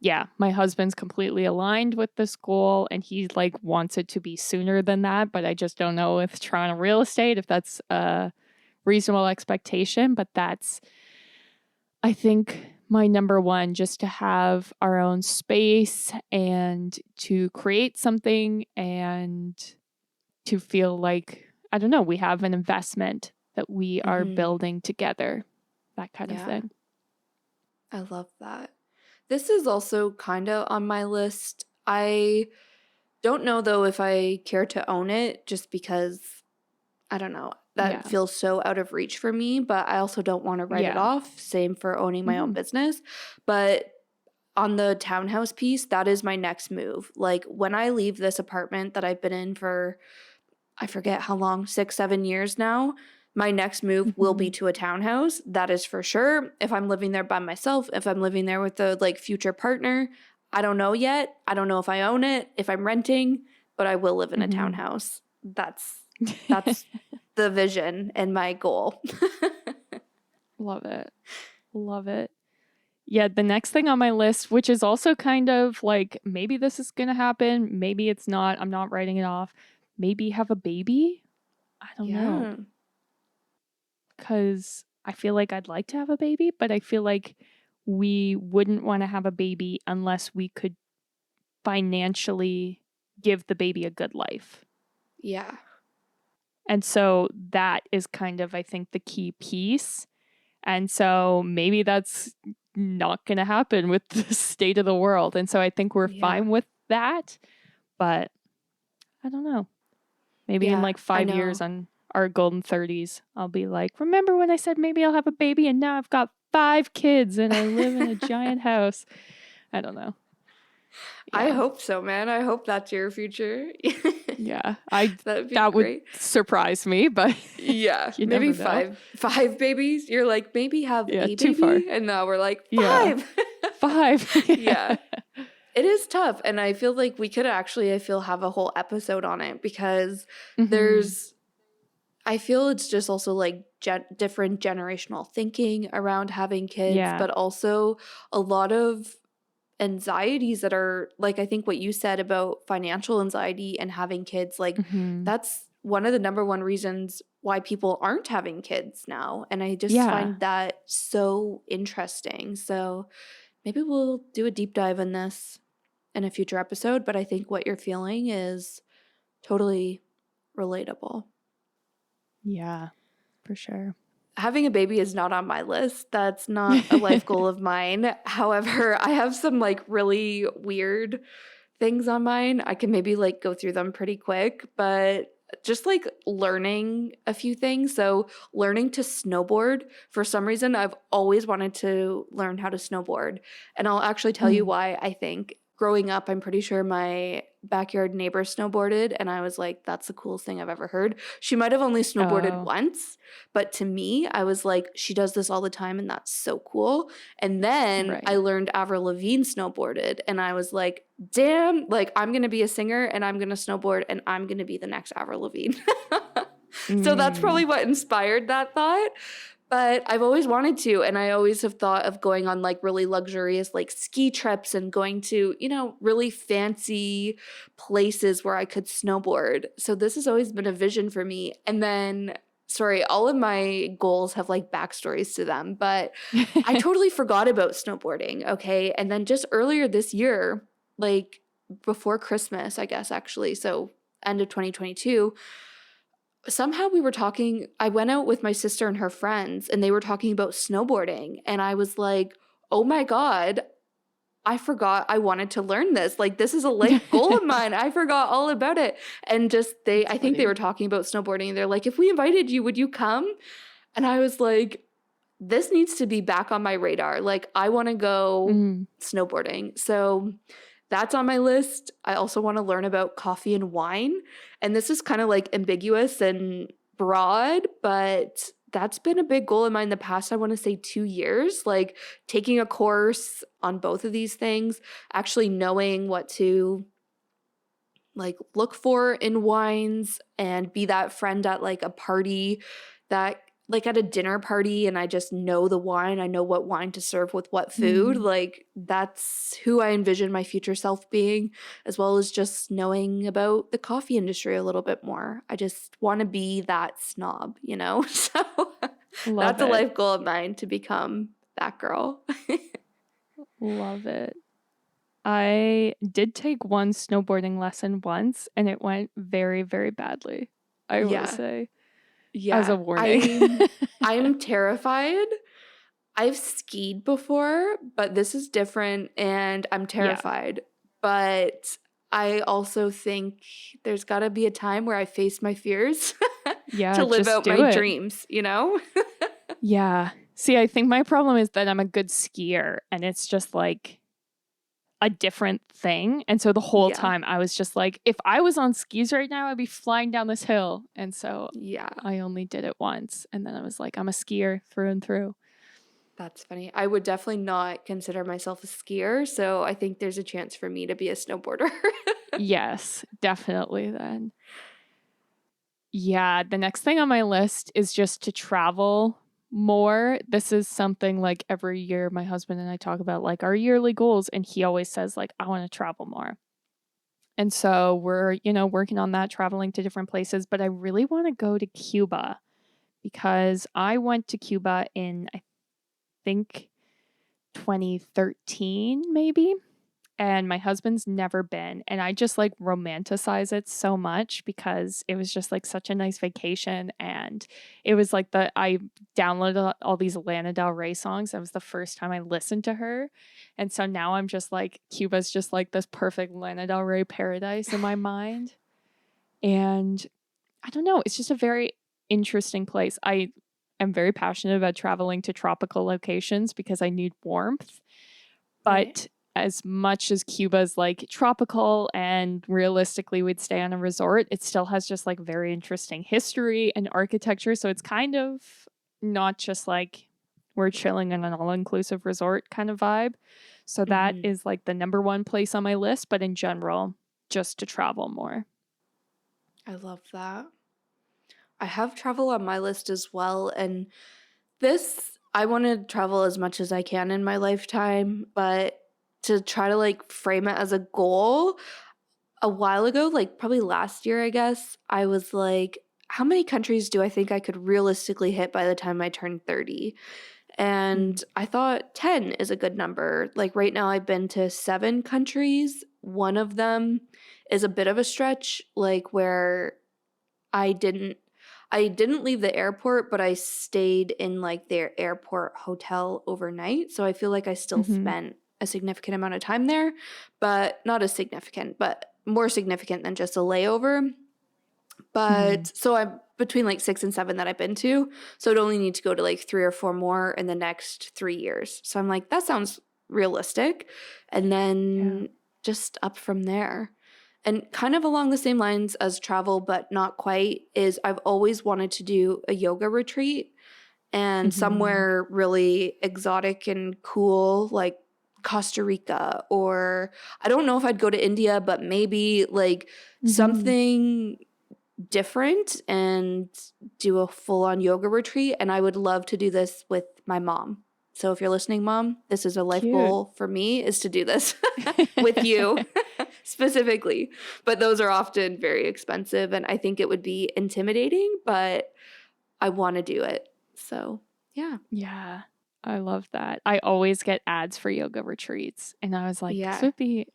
yeah, my husband's completely aligned with this goal and he like wants it to be sooner than that, but I just don't know with Toronto real estate if that's a reasonable expectation, but that's I think my number one, just to have our own space and to create something and to feel like I don't know, we have an investment that we are Mhm. building together. That kind of Yeah. thing. I love that. This is also kind of on my list. I don't know though if I care to own it just because I don't know. That Yeah. feels so out of reach for me, but I also don't want to write it Yeah. off. Same for owning my own Mhm. business. But on the townhouse piece, that is my next move. Like when I leave this apartment that I've been in for, I forget how long, 6, 7 years now, my next move will be Mhm. to a townhouse. That is for sure. If I'm living there by myself, if I'm living there with a like future partner, I don't know yet. I don't know if I own it, if I'm renting, but I will live in a Mhm. townhouse. That's the vision and my goal. Love it. Love it. Yeah, the next thing on my list, which is also kind of like maybe this is going to happen, maybe it's not. I'm not writing it off. Maybe have a baby? I don't know. Yeah. Cuz I feel like I'd like to have a baby, but I feel like we wouldn't want to have a baby unless we could financially give the baby a good life. Yeah. And so that is kind of I think the key piece. And so maybe that's not going to happen with the state of the world. And so I think we're Yeah. fine with that. But I don't know. Maybe in Yeah. like I 5 years know. on our golden 30s, I'll be like, remember when I said maybe I'll have a baby and now I've got 5 kids and I live in a giant house? I don't know. I Yeah. hope so, man. I hope that's your future. Yeah. I That'd be that would great. surprise me, but Yeah, you maybe never know. five babies. You're like, maybe have Yeah, a too far. baby, and now we're like Yeah. five. 5. Yeah, it is tough, and I feel like we could actually, I feel, have a whole episode on it because Mhm. there's, I feel it's just also like different generational thinking around having kids, Yeah. but also a lot of anxieties that are like I think what you said about financial anxiety and having kids, like Mhm. that's one of the number one reasons why people aren't having kids now. And I just Yeah. find that so interesting. So maybe we'll do a deep dive in this in a future episode, but I think what you're feeling is totally relatable. Yeah. For sure. Having a baby is not on my list. That's not a life goal of mine. However, I have some like really weird things on mine. I can maybe like go through them pretty quick, but just like learning a few things. So, learning to snowboard. For some reason, I've always wanted to learn how to snowboard. And I'll actually tell you Mm. why. I think growing up, I'm pretty sure my backyard neighbor snowboarded, and I was like, that's the coolest thing I've ever heard. She might have only snowboarded Oh, once, but to me, I was like, she does this all the time, and that's so cool. And then I right. learned Avril Lavigne snowboarded, and I was like, damn, like I'm gonna be a singer and I'm gonna snowboard and I'm gonna be the next Avril Lavigne. So that's Mm. probably what inspired that thought. But I've always wanted to, and I always have thought of going on like really luxurious like ski trips and going to, really fancy places where I could snowboard. So this has always been a vision for me. And then, sorry, all of my goals have like backstories to them, but I totally forgot about snowboarding. Okay. And then just earlier this year, like before Christmas, I guess actually, so end of 2022, somehow we were talking. I went out with my sister and her friends, and they were talking about snowboarding. And I was like, oh my God, I forgot I wanted to learn this. Like, this is a life goal of mine. I forgot all about it. And just That's I think they were funny. talking about snowboarding. And they're like, if we invited you, would you come? And I was like, this needs to be back on my radar. Like, I want to go Mm. snowboarding. So that's on my list. I also want to learn about coffee and wine. And this is kind of like ambiguous and broad, but that's been a big goal of mine the past, I want to say 2 years. Like taking a course on both of these things, actually knowing what to like look for in wines and be that friend at like a party that like at a dinner party and I just know the wine, I know what wine to serve with what food. Mm. Like that's who I envision my future self being, as well as just knowing about the coffee industry a little bit more. I just want to be that snob, you know? So Love that's a it. life goal of mine, to become that girl. Love it. I did take one snowboarding lesson once and it went very, very badly, I will Yeah. say, as a Yeah. warning. I'm terrified. I've skied before, but this is different and I'm Yeah. terrified. But I also think there's got to be a time where I face my fears Yeah, to live just out my do it. dreams, you know? Yeah. See, I think my problem is that I'm a good skier and it's just like a different thing. And so the whole Yeah. time I was just like, if I was on skis right now, I'd be flying down this hill. And so Yeah. I only did it once. And then I was like, I'm a skier through and through. That's funny. I would definitely not consider myself a skier, so I think there's a chance for me to be a snowboarder. Yes, definitely then. Yeah, the next thing on my list is just to travel more. This is something like every year my husband and I talk about like our yearly goals and he always says like I want to travel more. And so we're, working on that, traveling to different places, but I really want to go to Cuba because I went to Cuba in I think 2013 maybe. And my husband's never been. And I just like romanticize it so much because it was just like such a nice vacation. And it was like I downloaded all these Lana Del Rey songs. That was the first time I listened to her. And so now I'm just like, Cuba's just like this perfect Lana Del Rey paradise in my mind. And I don't know, it's just a very interesting place. I am very passionate about traveling to tropical locations because I need warmth. Right. But as much as Cuba's like tropical and realistically we'd stay on a resort, it still has just like very interesting history and architecture. So it's kind of not just like we're chilling in an all inclusive resort kind of vibe. So that Mhm. is like the number one place on my list, but in general, just to travel more. I love that. I have travel on my list as well, and this I want to travel as much as I can in my lifetime, but to try to like frame it as a goal, a while ago, like probably last year, I guess, I was like, how many countries do I think I could realistically hit by the time I turn 30? Mm. And I thought 10 is a good number. Like right now, I've been to 7 countries. One of them is a bit of a stretch, like where I didn't I didn't leave the airport, but I stayed in like their airport hotel overnight. So I feel like I still Mm-hmm. spent a significant amount of time there, but not as significant, but more significant than just a layover. Mm-hmm. But so I'm between like 6 and 7 that I've been to. So I'd only need to go to like 3 or 4 more in the next 3 years. So I'm like, that sounds realistic. And Yeah. then just up from there. And kind of along the same lines as travel, but not quite, is I've always wanted to do a yoga retreat and Mm-hmm. somewhere really exotic and cool, like Costa Rica, or I don't know if I'd go to India, but maybe like Mm-hmm. something different and do a full on yoga retreat. And I would love to do this with my mom. So if you're listening, mom, this is a life Cute. goal for me, is to do this with you specifically. But those are often very expensive. And I think it would be intimidating, but I want to do it. So yeah. Yeah, I love that. I always get ads for yoga retreats, and I was like, this Yeah. would be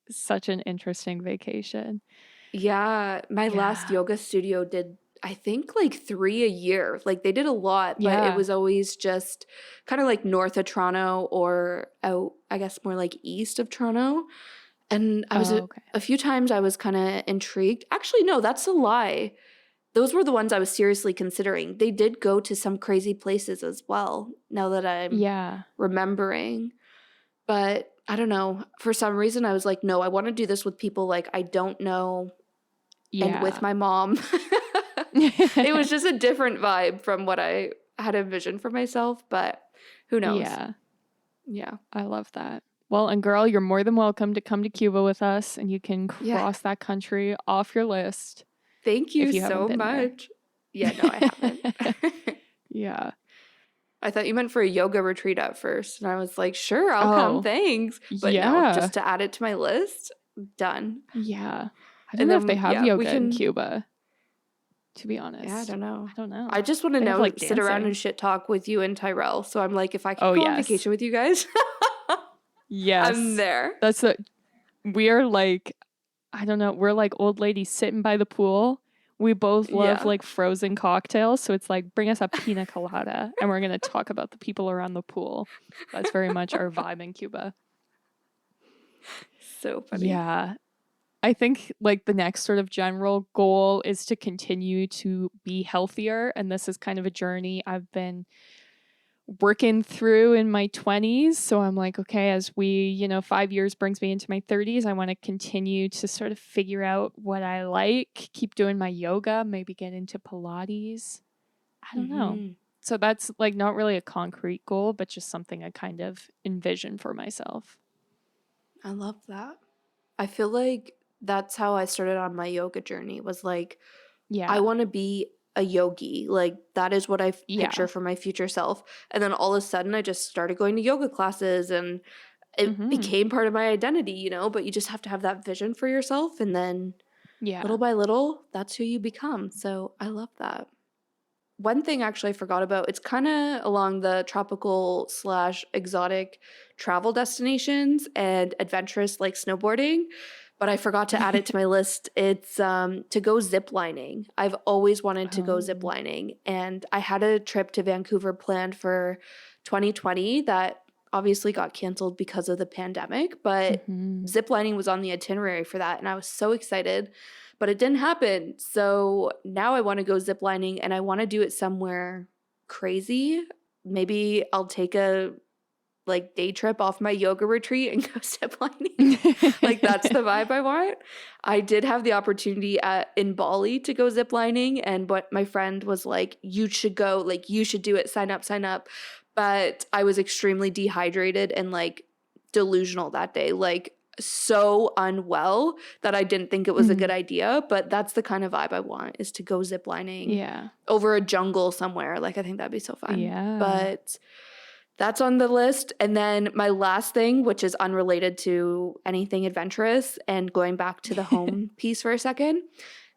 such an interesting vacation. Yeah. My last Yeah. yoga studio did I think like 3 a year. Like they did a lot, but it Yeah. was always just kind of like north of Toronto or out, I guess more like east of Toronto. And I was Oh, okay. a few times I was kind of intrigued. Actually, no, that's a lie. Those were the ones I was seriously considering. They did go to some crazy places as well, now that I'm Yeah. remembering. But I don't know. For some reason, I was like, no, I want to do this with people like I don't know and with Yeah. my mom. It was just a different vibe from what I had envisioned for myself, but who knows? Yeah. Yeah. I love that. Well, and girl, you're more than welcome to come to Cuba with us, and you can Yeah. cross that country off your list Thank you if you haven't so been there. much. Yeah, no, I haven't. Yeah. I thought you meant for a yoga retreat at first. And I was like, sure, I'll come. Oh, Thanks. But no, yeah. just to add it to my list, done. Yeah. I don't And know if they then, have yeah, we yoga in can. Cuba, to be Yeah, I honest. don't know. I don't know. I just want to They have know, like sit around and dancing. shit talk with you and Tyrell. So I'm like, if I could Oh, go on yes. vacation with you guys, I'm Yes. there. That's a, we are like, I don't know, we're like old ladies sitting by the pool. We both love Yeah. like frozen cocktails. So it's like, bring us a pina colada and we're going to talk about the people around the pool. That's very much our vibe in Cuba. So funny. Yeah. I think like the next sort of general goal is to continue to be healthier. And this is kind of a journey I've been working through in my 20s. So I'm like, okay, as 5 years brings me into my 30s, I want to continue to sort of figure out what I like, keep doing my yoga, maybe get into Pilates. I don't know. Hmm. So that's like not really a concrete goal, but just something I kind of envision for myself. I love that. I feel like that's how I started on my yoga journey was like, I Yeah. want to be a yogi. Like that is what I picture Yeah. for my future self. And then all of a sudden I just started going to yoga classes and it Mm-hmm. became part of my identity, but you just have to have that vision for yourself and then little Yeah. by little that's who you become. So I love that. One thing actually I forgot about, it's kind of along the tropical slash exotic travel destinations and adventurous like snowboarding, but I forgot to add it to my list. It's to go zip lining. I've always wanted to go zip Oh. lining, and I had a trip to Vancouver planned for 2020 that obviously got canceled because of the pandemic, but Mm-hmm. zip lining was on the itinerary for that, and I was so excited, but it didn't happen. So now I want to go ziplining and I want to do it somewhere crazy. Maybe I'll take a like day trip off my yoga retreat and go ziplining. Like that's the vibe I want. I did have the opportunity in Bali to go ziplining, and what my friend was like, you should go, like you should do it, sign up, sign up. But I was extremely dehydrated and like delusional that day. Like so unwell that I didn't think it was a good Mm. idea, but that's the kind of vibe I want is to go ziplining Yeah. over a jungle somewhere. Like I think that'd be so fun. Yeah. But that's on the list. And then my last thing, which is unrelated to anything adventurous and going back to the home piece for a second.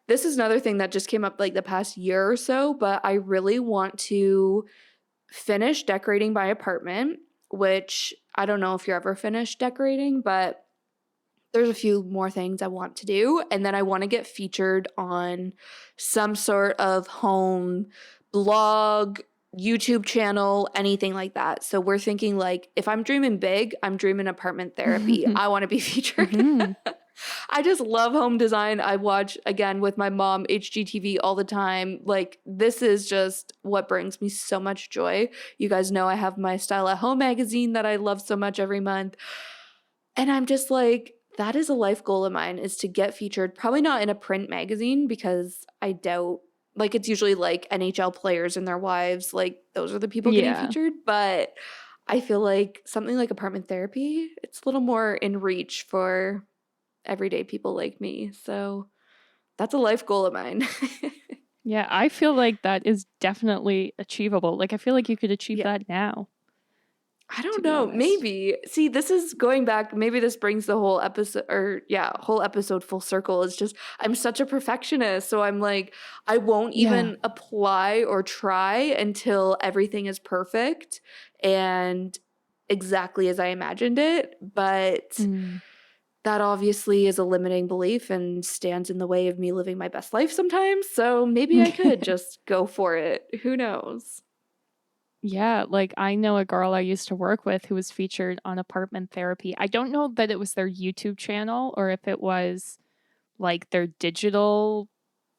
This is another thing that just came up like the past year or so, but I really want to finish decorating my apartment, which I don't know if you're ever finished decorating, but there's a few more things I want to do. And then I want to get featured on some sort of home blog, YouTube channel, anything like that. So we're thinking like, if I'm dreaming big, I'm dreaming apartment therapy. I want to be featured. Mm-hmm. I just love home design. I watch, again, with my mom, HGTV all the time. Like, this is just what brings me so much joy. You guys know I have my Style at Home magazine that I love so much every month. And I'm just like, that is a life goal of mine is to get featured, probably not in a print magazine because I doubt, like it's usually like NHL players and their wives, like those are the people getting Yeah. featured. But I feel like something like apartment therapy, it's a little more in reach for everyday people like me. So that's a life goal of mine. Yeah, I feel like that is definitely achievable. Like, I feel like you could achieve Yeah. that now, I to don't be know. honest. Maybe. See, this is going back. Maybe this brings the whole episode, or yeah, whole episode full circle. It's just I'm such a perfectionist, so I'm like I won't Yeah. even apply or try until everything is perfect and exactly as I imagined it. But Mm. that obviously is a limiting belief and stands in the way of me living my best life sometimes. So maybe I could just go for it. Who knows? Yeah, like I know a girl I used to work with who was featured on Apartment Therapy. I don't know that it was their YouTube channel or if it was like their digital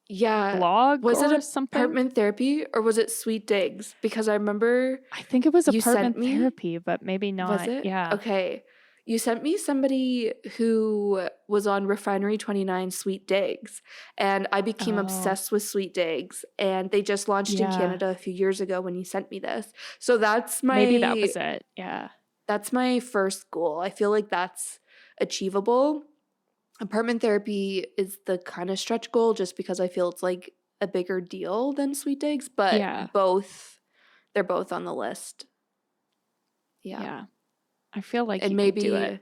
Yeah. blog Was it or something. apartment therapy or was it Sweet Digs? Because I remember I think it was you sent Apartment me. Therapy, but maybe Was not. it? Yeah. Okay. You sent me somebody who was on Refinery 29 Sweet Digs, and I became Oh, obsessed with Sweet Digs, and they just launched in yeah. Canada a few years ago when you sent me this. So Maybe that was it. Yeah. that's my first goal. I feel like that's achievable. Apartment therapy is the kind of stretch goal just because I feel it's like a bigger deal than Sweet Digs, but Yeah. they're both on the list. Yeah. Yeah. I feel like And you could do it. maybe,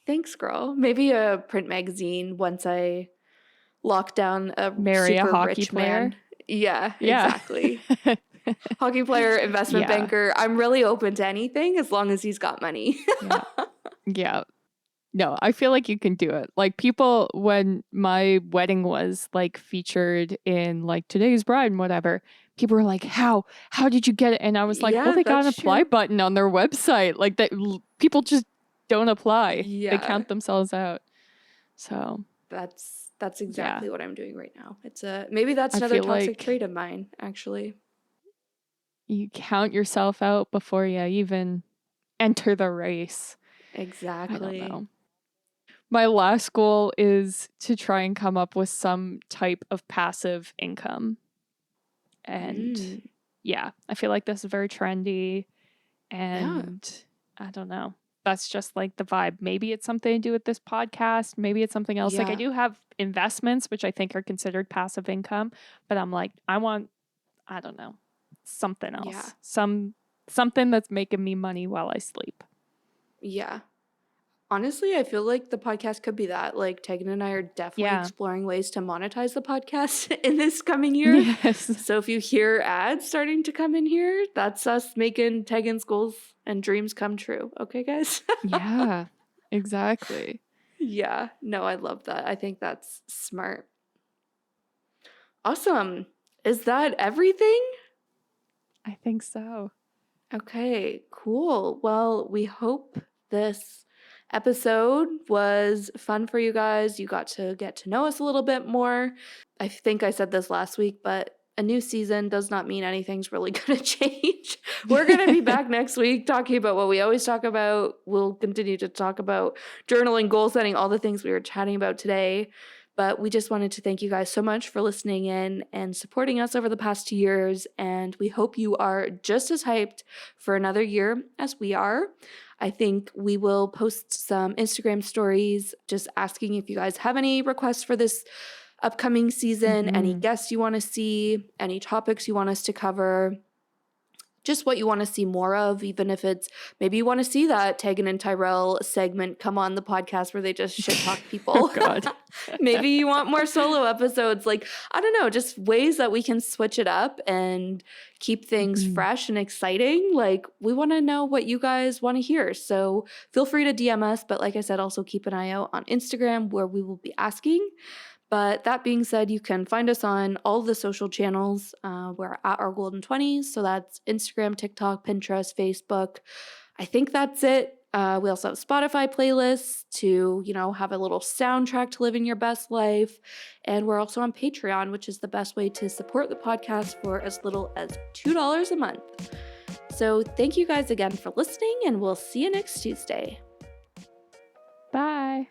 thanks, girl. Maybe a print magazine once I lock down a Marry a super hockey rich player. man. Yeah, Yeah. exactly. Hockey player, investment Yeah. banker. I'm really open to anything as long as he's got money. Yeah. Yeah. No, I feel like you can do it. Like people, when my wedding was like featured in like Today's Bride and whatever, people were like, How did you get it?" And I was like, well, Yeah, they got an that's apply true. button on their website. Like that, people just don't apply. They Yeah. count themselves out. So That's yeah, exactly what I'm doing right now. It's a maybe that's I another feel toxic like trait of mine, actually. you count yourself out before you even enter the race. I don't Exactly. know. My last goal is to try and come up with some type of passive income. And Mm, yeah, I feel like this is very trendy yeah. and I don't know. That's just like the vibe. Maybe it's something to do with this podcast. Maybe it's something else. Like I Yeah. do have investments, which I think are considered passive income, but I'm like, I don't know, something Yeah. else. Something that's making me money while I sleep. Yeah. Honestly, I feel like the podcast could be that. Like, Tegan and I are definitely Yeah. exploring ways to monetize the podcast in this coming year. Yes. So if you hear ads starting to come in here, that's us making Tegan's goals and dreams come true. Okay, guys? Yeah. Exactly. Yeah. No, I love that. I think that's smart. Awesome. Is that everything? I think so. Okay, cool. Well, we hope this episode was fun for you guys. You got to get to know us a little bit more. I think I said this last week, but a new season does not mean anything's really going to change. We're going to be back next week talking about what we always talk about. We'll continue to talk about journaling, goal setting, all the things we were chatting about today. But we just wanted to thank you guys so much for listening in and supporting us over the past 2 years. And we hope you are just as hyped for another year as we are. I think we will post some Instagram stories just asking if you guys have any requests for this upcoming season, any Mhm. guests you want to see, any topics you want us to cover, just what you want to see more of, even if it's maybe you want to see that Tegan and Tyrell segment come on the podcast where they just shit talk Oh people. God. Maybe you want more solo episodes. Like, I don't know, just ways that we can switch it up and keep things Mhm. fresh and exciting. Like, we want to know what you guys want to hear. So feel free to DM us. But like I said, also keep an eye out on Instagram where we will be asking. But that being said, you can find us on all the social channels. We're at our Golden 20s. So that's Instagram, TikTok, Pinterest, Facebook. I think that's it. We also have Spotify playlists to, have a little soundtrack to living your best life. And we're also on Patreon, which is the best way to support the podcast for as little as $2 a month. So thank you guys again for listening, and we'll see you next Tuesday. Bye.